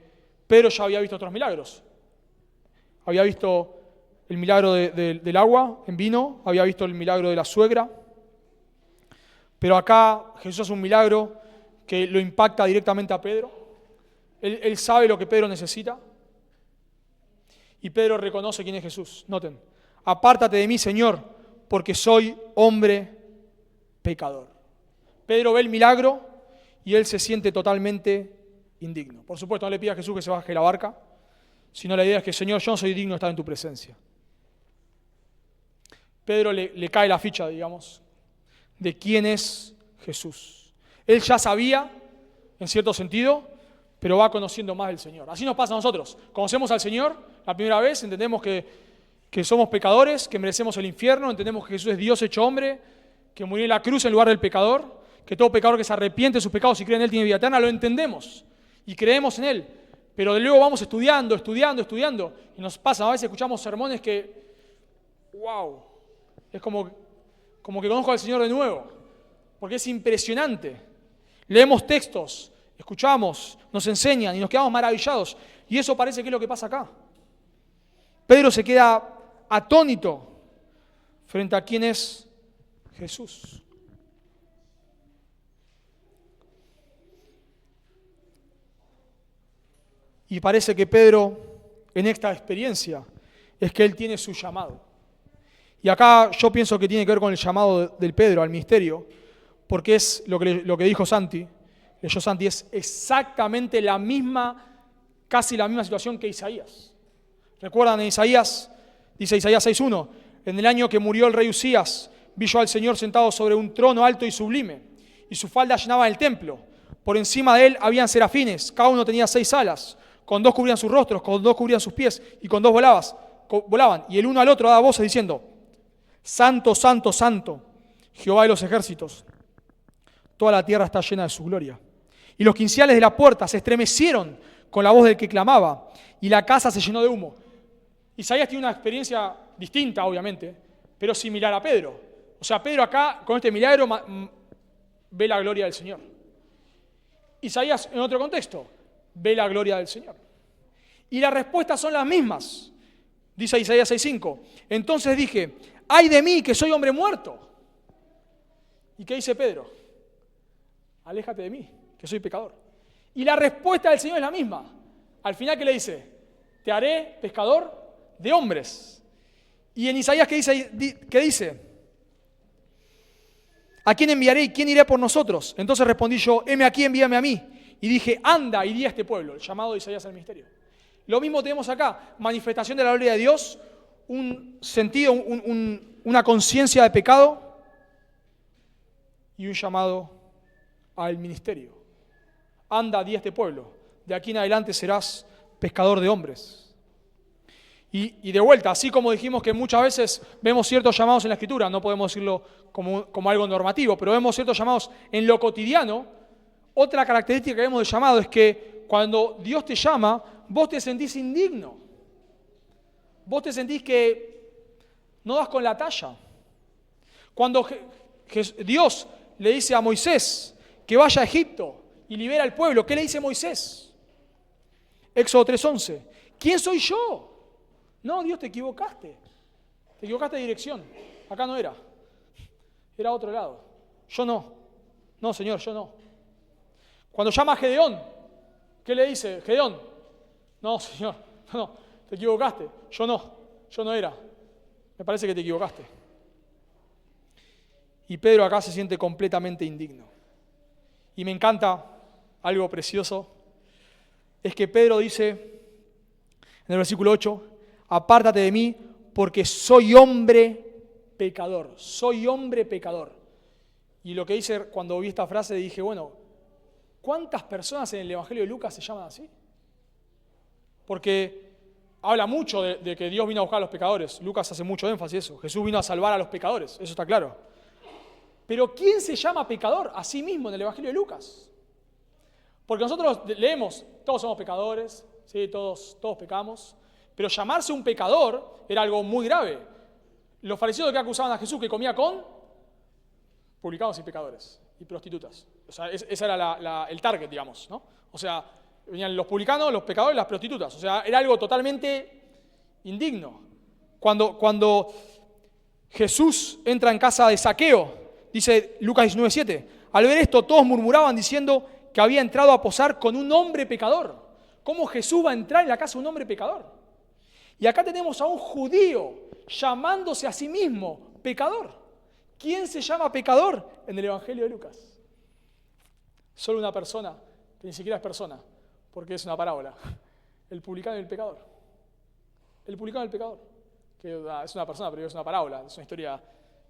Pedro ya había visto otros milagros. Había visto el milagro del agua en vino, había visto el milagro de la suegra. Pero acá Jesús hace un milagro que lo impacta directamente a Pedro. Él sabe lo que Pedro necesita. Y Pedro reconoce quién es Jesús. Noten: apártate de mí, Señor, porque soy hombre pecador. Pedro ve el milagro y él se siente totalmente indigno. Por supuesto, no le pida a Jesús que se baje de la barca, sino la idea es que: Señor, yo no soy digno de estar en tu presencia. Pedro le cae la ficha, digamos, de quién es Jesús. Él ya sabía, en cierto sentido, pero va conociendo más del Señor. Así nos pasa a nosotros. Conocemos al Señor la primera vez, entendemos que somos pecadores, que merecemos el infierno, entendemos que Jesús es Dios hecho hombre, que murió en la cruz en lugar del pecador, que todo pecador que se arrepiente de sus pecados y cree en Él tiene vida eterna. Lo entendemos y creemos en Él. Pero luego vamos estudiando, y nos pasa, a veces escuchamos sermones que, wow, es como que conozco al Señor de nuevo, porque es impresionante. Leemos textos, escuchamos, nos enseñan y nos quedamos maravillados. Y eso parece que es lo que pasa acá. Pedro se queda atónito frente a quién es Jesús. Y parece que Pedro, en esta experiencia, es que él tiene su llamado. Y acá yo pienso que tiene que ver con el llamado del Pedro al ministerio, porque es lo que dijo Santi, leyó Santi, es exactamente casi la misma situación que Isaías. ¿Recuerdan en Isaías? Dice Isaías 6:1, en el año que murió el rey Usías, vi yo al Señor sentado sobre un trono alto y sublime, y su falda llenaba el templo. Por encima de él habían serafines, cada uno tenía 6 alas, con 2 cubrían sus rostros, con 2 cubrían sus pies, y con 2 volaban. Y el uno al otro daba voces diciendo: Santo, santo, santo, Jehová de los ejércitos, toda la tierra está llena de su gloria. Y los quinciales de la puerta se estremecieron con la voz del que clamaba, y la casa se llenó de humo. Isaías tiene una experiencia distinta, obviamente, pero similar a Pedro. O sea, Pedro acá, con este milagro, ve la gloria del Señor. Isaías, en otro contexto, ve la gloria del Señor. Y las respuestas son las mismas. Dice Isaías 6:5. Entonces dije: ¡ay de mí, que soy hombre muerto! ¿Y qué dice Pedro? Aléjate de mí, que soy pecador. Y la respuesta del Señor es la misma. Al final, ¿qué le dice? Te haré pescador de hombres. Y en Isaías, ¿qué dice? ¿A quién enviaré y quién irá por nosotros? Entonces respondí yo: heme aquí, envíame a mí. Y dije: anda y di a este pueblo, el llamado de Isaías al ministerio. Lo mismo tenemos acá, manifestación de la gloria de Dios, un sentido, una conciencia de pecado y un llamado al ministerio. Anda, di a este pueblo, de aquí en adelante serás pescador de hombres. Y de vuelta, así como dijimos que muchas veces vemos ciertos llamados en la Escritura, no podemos decirlo como algo normativo, pero vemos ciertos llamados en lo cotidiano. Otra característica que vemos del llamado es que cuando Dios te llama, vos te sentís indigno. Vos te sentís que no das con la talla. Cuando Dios le dice a Moisés que vaya a Egipto y libera al pueblo, ¿qué le dice Moisés? Éxodo 3:11. ¿Quién soy yo? No, Dios, te equivocaste. Te equivocaste de dirección. Acá no era. Era a otro lado. Yo no. No, Señor, yo no. Cuando llama a Gedeón, ¿qué le dice? Gedeón, no, Señor, no, te equivocaste. Yo no era. Me parece que te equivocaste. Y Pedro acá se siente completamente indigno. Y me encanta algo precioso, es que Pedro dice en el versículo 8, apártate de mí porque soy hombre pecador, soy hombre pecador. Y lo que dice cuando vi esta frase dije, bueno, ¿cuántas personas en el Evangelio de Lucas se llaman así? Porque habla mucho de que Dios vino a buscar a los pecadores. Lucas hace mucho énfasis en eso. Jesús vino a salvar a los pecadores, eso está claro. Pero ¿quién se llama pecador? A sí mismo en el Evangelio de Lucas. Porque nosotros leemos, todos somos pecadores, ¿sí? todos pecamos, pero llamarse un pecador era algo muy grave. Los fariseos que acusaban a Jesús que comía con publicanos y pecadores y prostitutas. O sea, ese era el target, digamos, ¿no? O sea, venían los publicanos, los pecadores y las prostitutas. O sea, era algo totalmente indigno. Cuando Jesús entra en casa de Zaqueo, dice Lucas 19:7, al ver esto todos murmuraban diciendo que había entrado a posar con un hombre pecador. ¿Cómo Jesús va a entrar en la casa de un hombre pecador? Y acá tenemos a un judío llamándose a sí mismo pecador. ¿Quién se llama pecador en el Evangelio de Lucas? Solo una persona, que ni siquiera es persona, porque es una parábola. El publicano y el pecador. El publicano y el pecador. Que es una persona, pero es una parábola, es una historia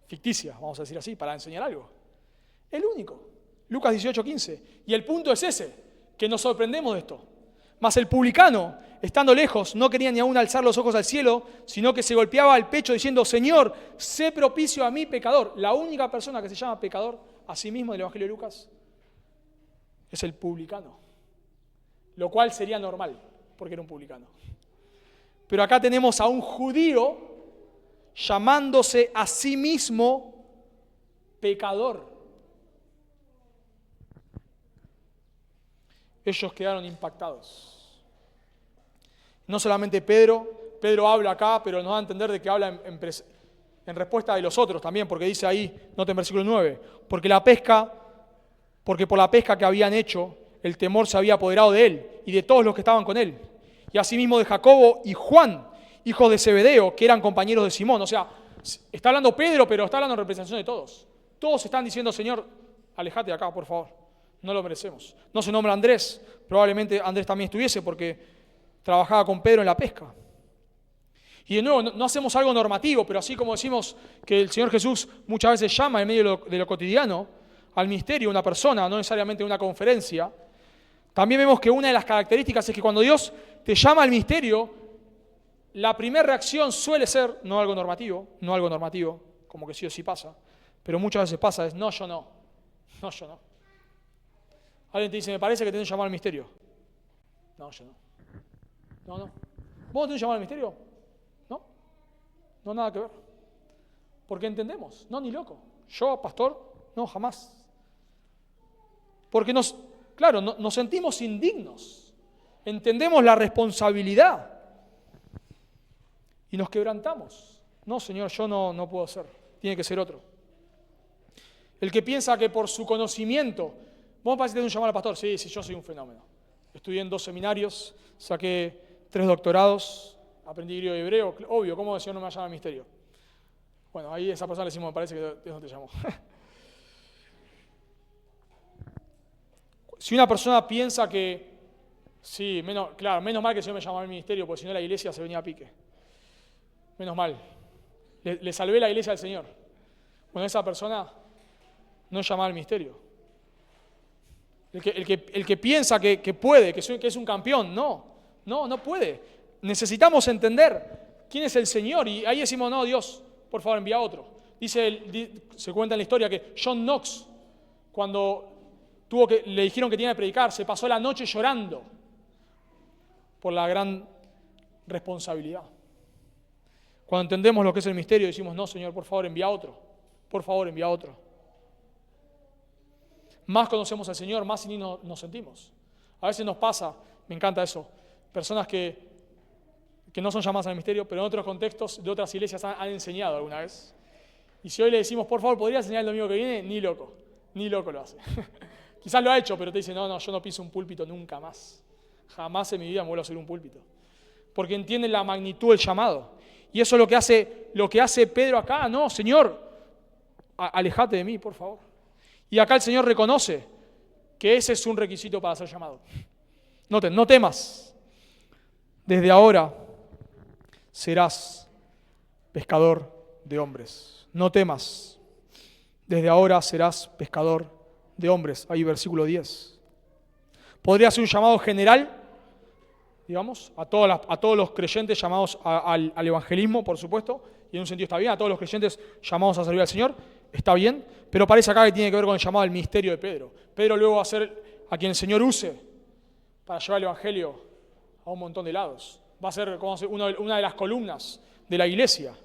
ficticia, vamos a decir así, para enseñar algo. El único. Lucas 18:15. Y el punto es ese, que nos sorprendemos de esto. Mas el publicano, estando lejos, no quería ni aún alzar los ojos al cielo, sino que se golpeaba el pecho diciendo, Señor, sé propicio a mí, pecador. La única persona que se llama pecador, a sí mismo en el Evangelio de Lucas, es el publicano. Lo cual sería normal, porque era un publicano. Pero acá tenemos a un judío llamándose a sí mismo pecador. Ellos quedaron impactados. No solamente Pedro habla acá, pero nos da a entender de que habla en respuesta de los otros también, porque dice ahí, nota en versículo 9, porque por la pesca que habían hecho, el temor se había apoderado de él y de todos los que estaban con él, y asimismo de Jacobo y Juan, hijos de Zebedeo, que eran compañeros de Simón. O sea, está hablando Pedro, pero está hablando en representación de todos. Todos están diciendo, Señor, alejate de acá, por favor. No lo merecemos. No se nombra Andrés, probablemente Andrés también estuviese porque trabajaba con Pedro en la pesca. Y de nuevo, no hacemos algo normativo, pero así como decimos que el Señor Jesús muchas veces llama en medio de lo cotidiano al ministerio una persona, no necesariamente una conferencia, también vemos que una de las características es que cuando Dios te llama al ministerio, la primera reacción suele ser no algo normativo, como que sí o sí pasa, pero muchas veces pasa, es no, yo no. Alguien te dice, me parece que tenés que llamar al misterio. No, yo no. No. ¿Vos tenés que llamar al misterio? No, nada que ver. Porque entendemos. No, ni loco. Yo, pastor, no, jamás. Porque nos sentimos indignos. Entendemos la responsabilidad. Y nos quebrantamos. No, Señor, yo no puedo ser. Tiene que ser otro. El que piensa que por su conocimiento... ¿Vos parece que tenés un llamado al pastor? Sí, yo soy un fenómeno. Estudié en 2 seminarios, saqué 3 doctorados, aprendí griego y hebreo. Obvio, ¿cómo el Señor no me llama al misterio? Bueno, ahí a esa persona le decimos, me parece que Dios no te llamó. Si una persona piensa que, sí, menos mal que el Señor me llamó al ministerio, porque si no la iglesia se venía a pique. Menos mal. Le salvé la iglesia al Señor. Bueno, esa persona no es llamada al misterio. El que piensa que puede, que es un campeón, no puede. Necesitamos entender quién es el Señor y ahí decimos, no, Dios, por favor, envía a otro. Se cuenta en la historia que John Knox, cuando le dijeron que tenía que predicar, se pasó la noche llorando por la gran responsabilidad. Cuando entendemos lo que es el misterio, decimos, no, Señor, por favor, envía a otro. Por favor, envía a otro. Más conocemos al Señor, más indignos nos sentimos. A veces nos pasa, me encanta eso, personas que no son llamadas al misterio, pero en otros contextos de otras iglesias han enseñado alguna vez. Y si hoy le decimos, por favor, ¿podría enseñar el domingo que viene? Ni loco lo hace. Quizás lo ha hecho, pero te dice, no, yo no piso un púlpito nunca más. Jamás en mi vida me vuelvo a subir un púlpito. Porque entienden la magnitud del llamado. Y eso es lo que hace Pedro acá. No, Señor, alejate de mí, por favor. Y acá el Señor reconoce que ese es un requisito para ser llamado. Noten, no temas. Desde ahora serás pescador de hombres. No temas. Desde ahora serás pescador de hombres. Ahí versículo 10. Podría ser un llamado general, digamos, a todos los creyentes llamados al evangelismo, por supuesto, y en un sentido está bien, a todos los creyentes llamados a servir al Señor, está bien, pero parece acá que tiene que ver con el llamado al ministerio de Pedro. Pedro luego va a ser a quien el Señor use para llevar el Evangelio a un montón de lados. Va a ser como una de las columnas de la iglesia.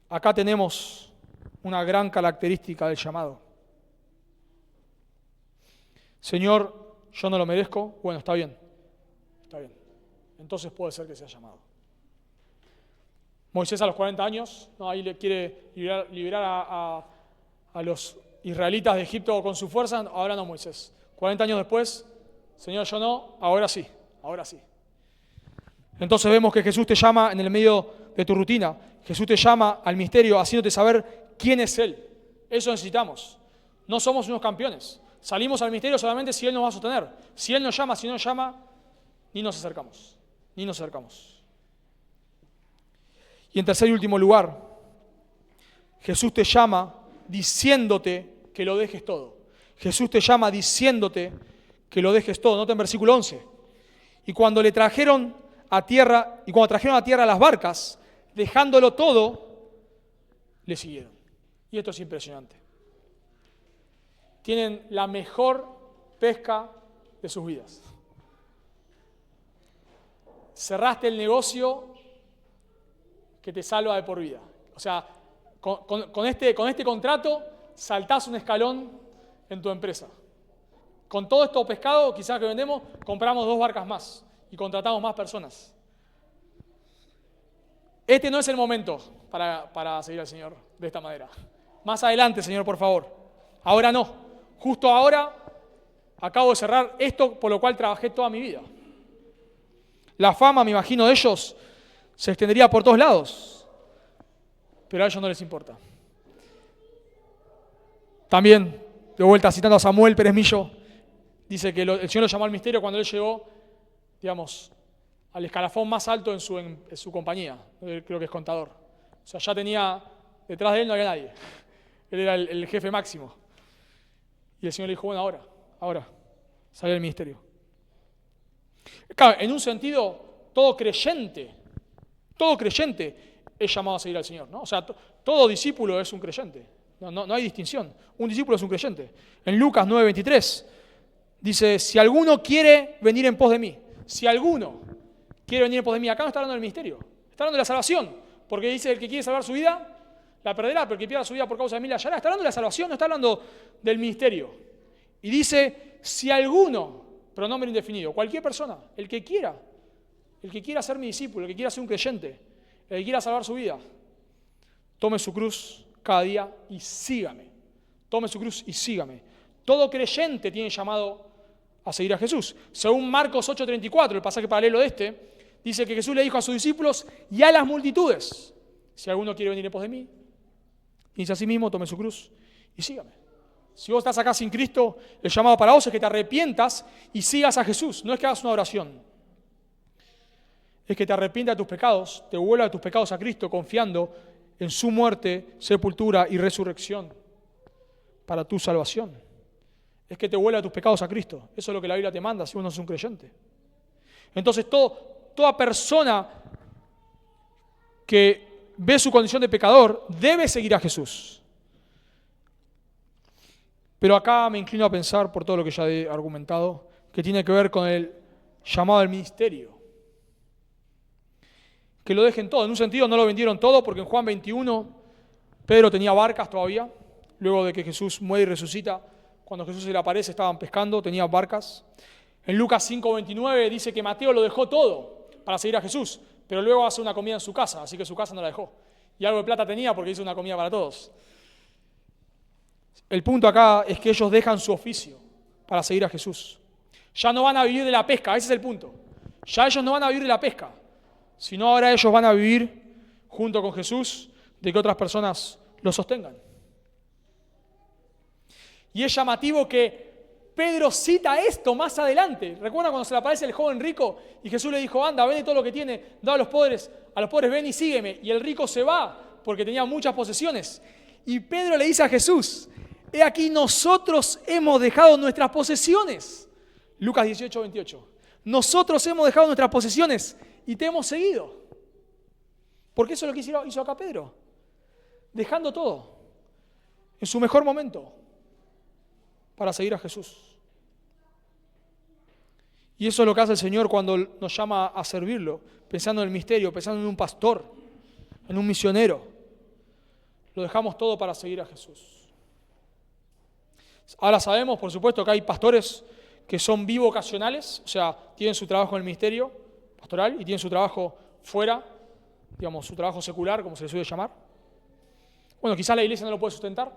Acá tenemos una gran característica del llamado. Señor, yo no lo merezco. Bueno, está bien. Está bien. Entonces puede ser que sea llamado. Moisés a los 40 años, ¿no? Ahí le quiere liberar a los israelitas de Egipto con su fuerza. Ahora no, Moisés. 40 años después, Señor, yo no, ahora sí, ahora sí. Entonces vemos que Jesús te llama en el medio de tu rutina. Jesús te llama al misterio haciéndote saber quién es Él. Eso necesitamos. No somos unos campeones. Salimos al misterio solamente si Él nos va a sostener. Si Él nos llama, si no nos llama, ni nos acercamos. Ni nos acercamos. Y en tercer y último lugar, Jesús te llama diciéndote que lo dejes todo. Jesús te llama diciéndote que lo dejes todo. Nota en versículo 11. Y cuando trajeron a tierra las barcas, dejándolo todo, le siguieron. Y esto es impresionante. Tienen la mejor pesca de sus vidas. Cerraste el negocio que te salva de por vida. O sea, con este contrato saltás un escalón en tu empresa. Con todo esto pescado, quizás que vendemos, compramos 2 barcas más y contratamos más personas. Este no es el momento para seguir al Señor de esta manera. Más adelante, Señor, por favor. Ahora no. Justo ahora acabo de cerrar esto por lo cual trabajé toda mi vida. La fama, me imagino, de ellos se extendería por todos lados. Pero a ellos no les importa. También, de vuelta citando a Samuel Pérez Millo, dice que el Señor lo llamó al misterio cuando él llegó, digamos, al escalafón más alto en su compañía. Él creo que es contador. O sea, ya tenía, detrás de él no había nadie. Él era el jefe máximo. Y el Señor le dijo, bueno, ahora, sale del ministerio. Claro, en un sentido, todo creyente es llamado a seguir al Señor, ¿no? O sea, todo discípulo es un creyente. No hay distinción. Un discípulo es un creyente. En Lucas 9:23 dice, si alguno quiere venir en pos de mí, acá no está hablando del ministerio, está hablando de la salvación, porque dice el que quiere salvar su vida, la perderá, pero el que pierda su vida por causa de mí la hallará. Está hablando de la salvación, no está hablando del ministerio. Y dice, si alguno, pronombre indefinido, cualquier persona, el que quiera ser mi discípulo, el que quiera ser un creyente, el que quiera salvar su vida, tome su cruz cada día y sígame. Tome su cruz y sígame. Todo creyente tiene llamado a seguir a Jesús. Según Marcos 8:34, el pasaje paralelo de este, dice que Jesús le dijo a sus discípulos y a las multitudes, si alguno quiere venir en pos de mí, dice a sí mismo, tome su cruz y sígame. Si vos estás acá sin Cristo, el llamado para vos es que te arrepientas y sigas a Jesús. No es que hagas una oración. Es que te arrepientas de tus pecados, te vuelvas de tus pecados a Cristo confiando en su muerte, sepultura y resurrección para tu salvación. Es que te vuelvas de tus pecados a Cristo. Eso es lo que la Biblia te manda si uno es un creyente. Entonces toda persona que ve su condición de pecador debe seguir a Jesús. Pero acá me inclino a pensar, por todo lo que ya he argumentado, que tiene que ver con el llamado al ministerio. Que lo dejen todo. En un sentido no lo vendieron todo, porque en Juan 21 Pedro tenía barcas todavía. Luego de que Jesús muere y resucita, cuando Jesús se le aparece estaban pescando, tenía barcas. En Lucas 5:29 dice que Mateo lo dejó todo para seguir a Jesús, pero luego hace una comida en su casa, así que su casa no la dejó. Y algo de plata tenía porque hizo una comida para todos. El punto acá es que ellos dejan su oficio para seguir a Jesús. Ya no van a vivir de la pesca, ese es el punto. Ya ellos no van a vivir de la pesca, sino ahora ellos van a vivir junto con Jesús de que otras personas lo sostengan. Y es llamativo que Pedro cita esto más adelante. ¿Recuerdan cuando se le aparece el joven rico y Jesús le dijo, anda, vende todo lo que tiene, da a los pobres, ven y sígueme? Y el rico se va porque tenía muchas posesiones. Y Pedro le dice a Jesús, he aquí nosotros hemos dejado nuestras posesiones. Lucas 18:28. Nosotros hemos dejado nuestras posesiones y te hemos seguido. Porque eso es lo que hizo acá Pedro. dejando todo, en su mejor momento, para seguir a Jesús. Y eso es lo que hace el Señor cuando nos llama a servirlo, pensando en el misterio, pensando en un pastor, en un misionero. Lo dejamos todo para seguir a Jesús. Ahora sabemos, por supuesto, que hay pastores que son bivocacionales, o sea, tienen su trabajo en el ministerio pastoral y tienen su trabajo fuera, digamos, su trabajo secular, como se le suele llamar. Bueno, quizás la iglesia no lo puede sustentar.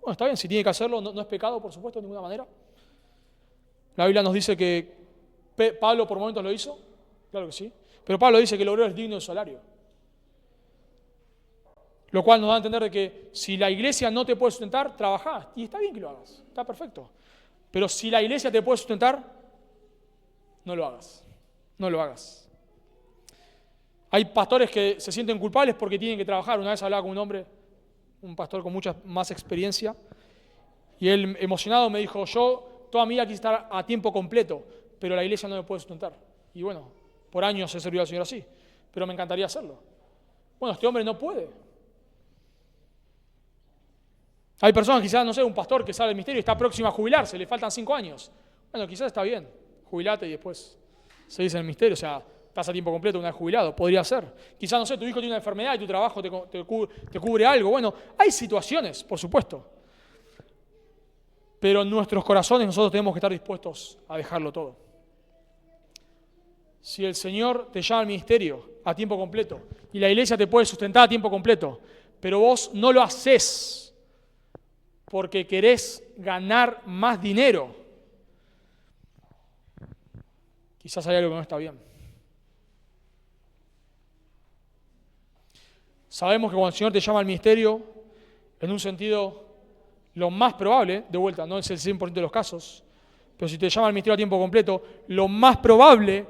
Bueno, está bien, si tiene que hacerlo, no es pecado, por supuesto, de ninguna manera. La Biblia nos dice que Pablo por momentos lo hizo, claro que sí, pero Pablo dice que el obrero es digno de salario. Lo cual nos da a entender de que si la iglesia no te puede sustentar, trabajá, y está bien que lo hagas, está perfecto. Pero si la iglesia te puede sustentar, no lo hagas, no lo hagas. Hay pastores que se sienten culpables porque tienen que trabajar. Una vez hablaba con un hombre, un pastor con mucha más experiencia, y él emocionado me dijo, yo toda mi vida quise estar a tiempo completo, pero la iglesia no me puede sustentar. Y bueno, por años he servido al Señor así, pero me encantaría hacerlo. Bueno, este hombre no puede. Hay personas, quizás, no sé, un pastor que sale del ministerio y está próximo a jubilarse, le faltan 5 años. Bueno, quizás está bien, jubilate y después seguís en el ministerio, o sea, estás a tiempo completo una vez jubilado, podría ser. Quizás, no sé, tu hijo tiene una enfermedad y tu trabajo te cubre algo. Bueno, hay situaciones, por supuesto. Pero en nuestros corazones nosotros tenemos que estar dispuestos a dejarlo todo. Si el Señor te llama al ministerio a tiempo completo y la iglesia te puede sustentar a tiempo completo, pero vos no lo hacés porque querés ganar más dinero, quizás hay algo que no está bien. Sabemos que cuando el Señor te llama al ministerio, en un sentido, lo más probable, de vuelta, no es el 100% de los casos, pero si te llama al ministerio a tiempo completo, lo más probable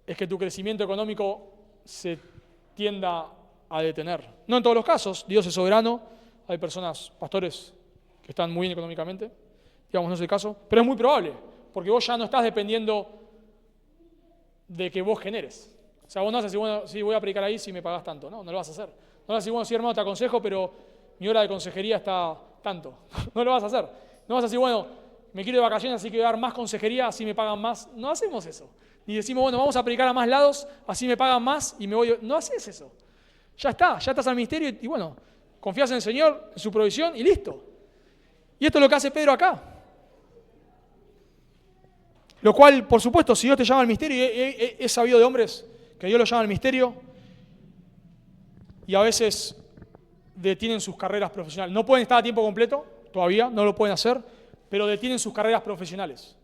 es que tu crecimiento económico se tienda a detener. No en todos los casos, Dios es soberano, hay personas, pastores, que están muy bien económicamente, digamos, no es el caso, pero es muy probable, porque vos ya no estás dependiendo de que vos generes. O sea, vos no vas a decir, bueno, sí, voy a predicar ahí si me pagás tanto. No lo vas a hacer. No vas a decir, bueno, sí, hermano, te aconsejo, pero mi hora de consejería está tanto. No lo vas a hacer. No vas a decir, bueno, me quiero de vacaciones, así que voy a dar más consejería, así me pagan más. No hacemos eso. Ni decimos, bueno, vamos a predicar a más lados, así me pagan más y me voy. No haces eso. Ya estás al ministerio y bueno, confías en el Señor, en su provisión y listo. Y esto es lo que hace Pedro acá. Lo cual, por supuesto, si Dios te llama al ministerio, y he sabido de hombres que Dios los llama al ministerio y a veces detienen sus carreras profesionales. No pueden estar a tiempo completo, todavía, no lo pueden hacer, pero detienen sus carreras profesionales.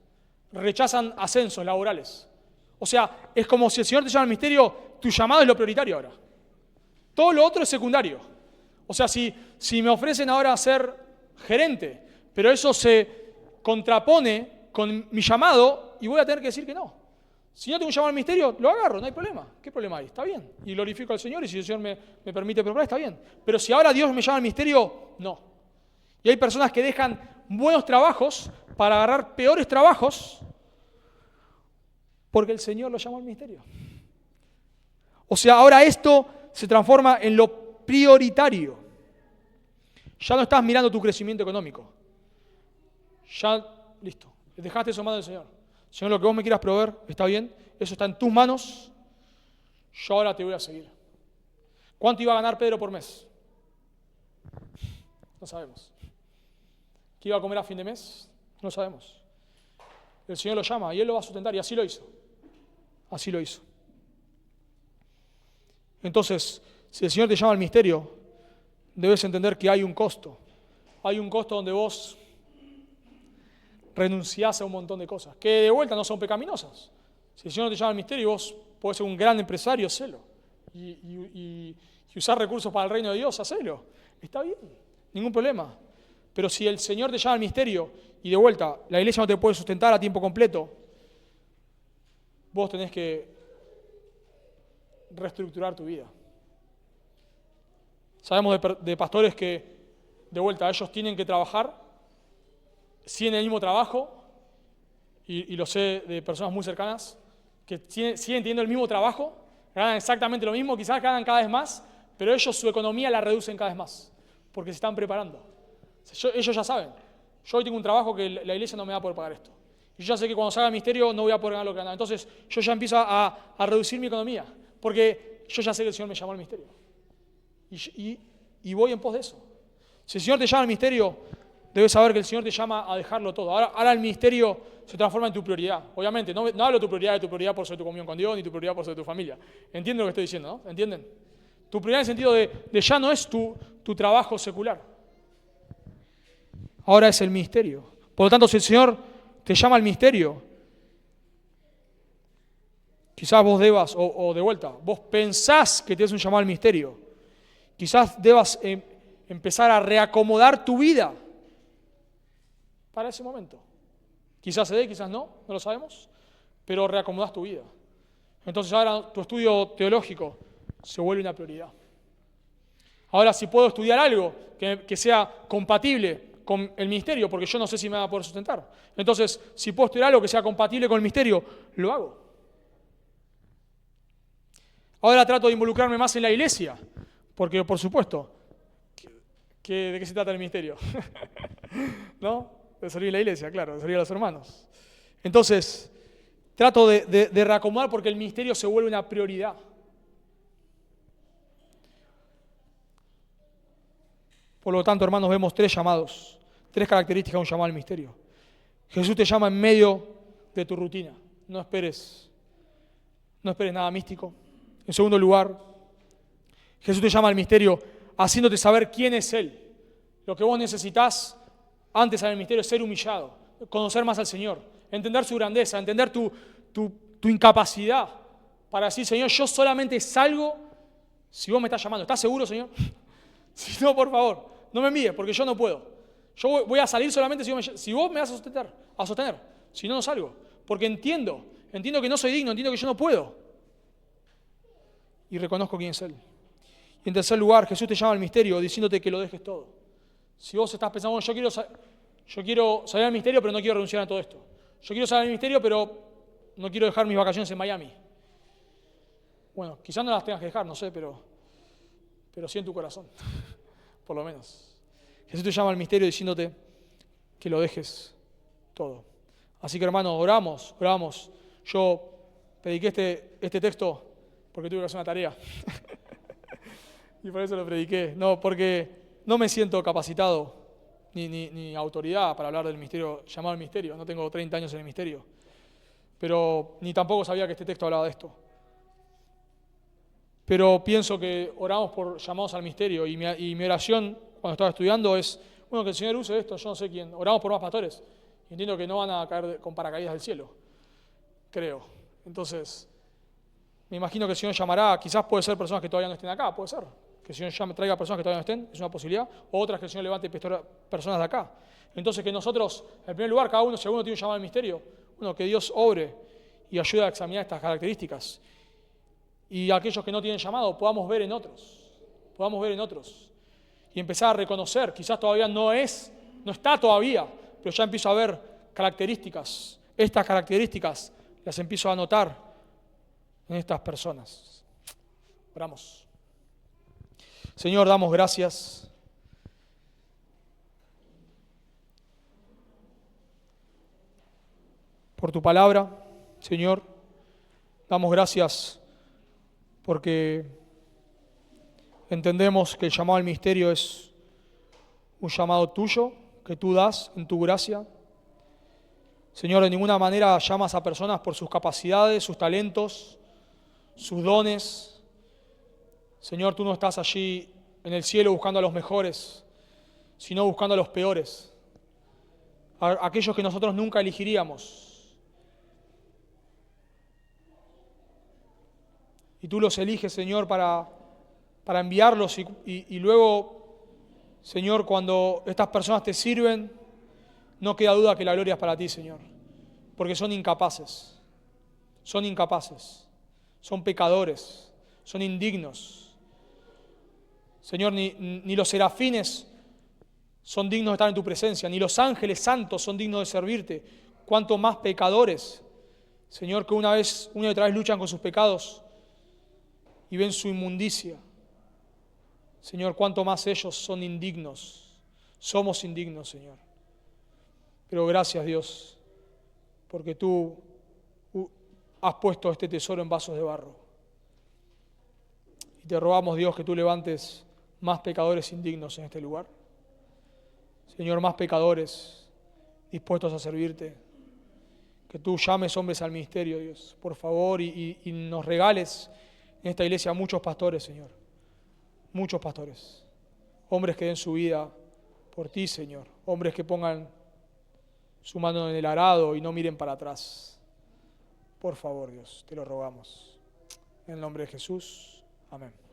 Rechazan ascensos laborales. O sea, es como si el Señor te llama al ministerio, tu llamado es lo prioritario ahora. Todo lo otro es secundario. O sea, si me ofrecen ahora ser gerente, pero eso se contrapone con mi llamado y voy a tener que decir que no. Si no tengo un llamado al ministerio, lo agarro, no hay problema. ¿Qué problema hay? Está bien. Y glorifico al Señor y si el Señor me permite preparar, está bien. Pero si ahora Dios me llama al ministerio, no. Y hay personas que dejan buenos trabajos para agarrar peores trabajos porque el Señor lo llamó al ministerio. O sea, ahora esto se transforma en lo prioritario. Ya no estás mirando tu crecimiento económico. Ya, listo. Dejaste eso en manos del Señor. Señor, lo que vos me quieras proveer, está bien, eso está en tus manos, yo ahora te voy a seguir. ¿Cuánto iba a ganar Pedro por mes? No sabemos. ¿Qué iba a comer a fin de mes? No sabemos. El Señor lo llama y Él lo va a sustentar y así lo hizo. Así lo hizo. Entonces, si el Señor te llama al ministerio, debes entender que hay un costo. Hay un costo donde vos renunciás a un montón de cosas, que de vuelta no son pecaminosas. Si el Señor te llama al ministerio y vos podés ser un gran empresario, hacelo. Y usar recursos para el reino de Dios, hacelo. Está bien, ningún problema. Pero si el Señor te llama al ministerio y de vuelta la iglesia no te puede sustentar a tiempo completo, vos tenés que reestructurar tu vida. Sabemos de pastores que, de vuelta, ellos tienen que trabajar, siguen el mismo trabajo, y lo sé de personas muy cercanas, que siguen teniendo el mismo trabajo, ganan exactamente lo mismo, quizás ganan cada vez más, Pero ellos su economía la reducen cada vez más, porque se están preparando. Ellos ya saben, yo hoy tengo un trabajo que la iglesia no me va a poder pagar esto. Y yo ya sé que cuando salga el ministerio no voy a poder ganar lo que ganaba. Entonces yo ya empiezo a reducir mi economía, porque yo ya sé que el Señor me llamó al ministerio. Y voy en pos de eso. Si el Señor te llama al ministerio, debes saber que el Señor te llama a dejarlo todo. Ahora el ministerio se transforma en tu prioridad. Obviamente, no hablo de tu prioridad por ser tu comunión con Dios, ni tu prioridad por ser tu familia. Entienden lo que estoy diciendo, ¿no? ¿Entienden? Tu prioridad en el sentido de ya no es tu trabajo secular. Ahora es el ministerio. Por lo tanto, si el Señor te llama al ministerio, quizás vos debas, o de vuelta, vos pensás que tienes un llamado al ministerio, quizás debas empezar a reacomodar tu vida para ese momento. Quizás se dé, quizás no lo sabemos, pero reacomodás tu vida. Entonces ahora tu estudio teológico se vuelve una prioridad. Ahora, si puedo estudiar algo que sea compatible con el ministerio, porque yo no sé si me va a poder sustentar. Entonces, si puedo estudiar algo que sea compatible con el ministerio, lo hago. Ahora trato de involucrarme más en la iglesia, porque, por supuesto, ¿de qué se trata el ministerio? ¿No? De servir a la iglesia, claro, de servir a los hermanos. Entonces, trato de reacomodar porque el ministerio se vuelve una prioridad. Por lo tanto, hermanos, vemos 3 llamados, 3 características de un llamado al ministerio. Jesús te llama en medio de tu rutina. No esperes nada místico. En segundo lugar, Jesús te llama al ministerio haciéndote saber quién es Él. Lo que vos necesitas antes del ministerio es ser humillado, conocer más al Señor, entender su grandeza, entender tu incapacidad para decir, Señor, yo solamente salgo si vos me estás llamando. ¿Estás seguro, Señor? Si no, por favor, no me envíes porque yo no puedo. Yo voy a salir solamente si vos me vas a sostener. Si no, no salgo. Porque entiendo que no soy digno, entiendo que yo no puedo. Y reconozco quién es Él. Y en tercer lugar, Jesús te llama al misterio diciéndote que lo dejes todo. Si vos estás pensando, bueno, yo quiero salir al misterio, pero no quiero renunciar a todo esto. Yo quiero salir al misterio, pero no quiero dejar mis vacaciones en Miami. Bueno, quizás no las tengas que dejar, no sé, pero sí en tu corazón, por lo menos. Jesús te llama al misterio diciéndote que lo dejes todo. Así que, hermano, oramos. Yo prediqué este texto porque tuve que hacer una tarea. Y por eso lo prediqué. No, porque no me siento capacitado ni autoridad para hablar del misterio, llamado al misterio. No tengo 30 años en el misterio. Pero ni tampoco sabía que este texto hablaba de esto. Pero pienso que oramos por llamados al misterio y mi oración cuando estaba estudiando es, bueno, que el Señor use esto, yo no sé quién. Oramos por más pastores. Y entiendo que no van a caer con paracaídas del cielo, creo. Entonces, me imagino que el Señor llamará, quizás puede ser personas que todavía no estén acá, puede ser. Que el Señor traiga personas que todavía no estén, es una posibilidad. O otras que el Señor levante personas de acá. Entonces, que nosotros, en primer lugar, cada uno, si alguno tiene un llamado al misterio, bueno, que Dios obre y ayude a examinar estas características. Y aquellos que no tienen llamado podamos ver en otros y empezar a reconocer, quizás todavía no está todavía, pero ya empiezo a ver características, estas características las empiezo a notar en estas personas. Oramos. Señor, damos gracias por tu palabra, Señor, damos gracias porque entendemos que el llamado al misterio es un llamado tuyo, que tú das en tu gracia. Señor, de ninguna manera llamas a personas por sus capacidades, sus talentos, sus dones. Señor, tú no estás allí en el cielo buscando a los mejores, sino buscando a los peores, a aquellos que nosotros nunca elegiríamos. Y tú los eliges, Señor, para enviarlos y luego, Señor, cuando estas personas te sirven, no queda duda que la gloria es para ti, Señor, porque son incapaces, son pecadores, son indignos. Señor, ni los serafines son dignos de estar en tu presencia, ni los ángeles santos son dignos de servirte, cuanto más pecadores, Señor, que una y otra vez luchan con sus pecados y ven su inmundicia Señor, cuánto más ellos son indignos. Somos indignos, Señor. Pero gracias, Dios, porque tú has puesto este tesoro en vasos de barro. Y te rogamos, Dios, que tú levantes más pecadores indignos en este lugar. Señor, más pecadores dispuestos a servirte. Que tú llames hombres al ministerio, Dios, por favor, y nos regales en esta iglesia muchos pastores, Señor. Muchos pastores. Hombres que den su vida por ti, Señor. Hombres que pongan su mano en el arado y no miren para atrás. Por favor, Dios, te lo rogamos. En el nombre de Jesús. Amén.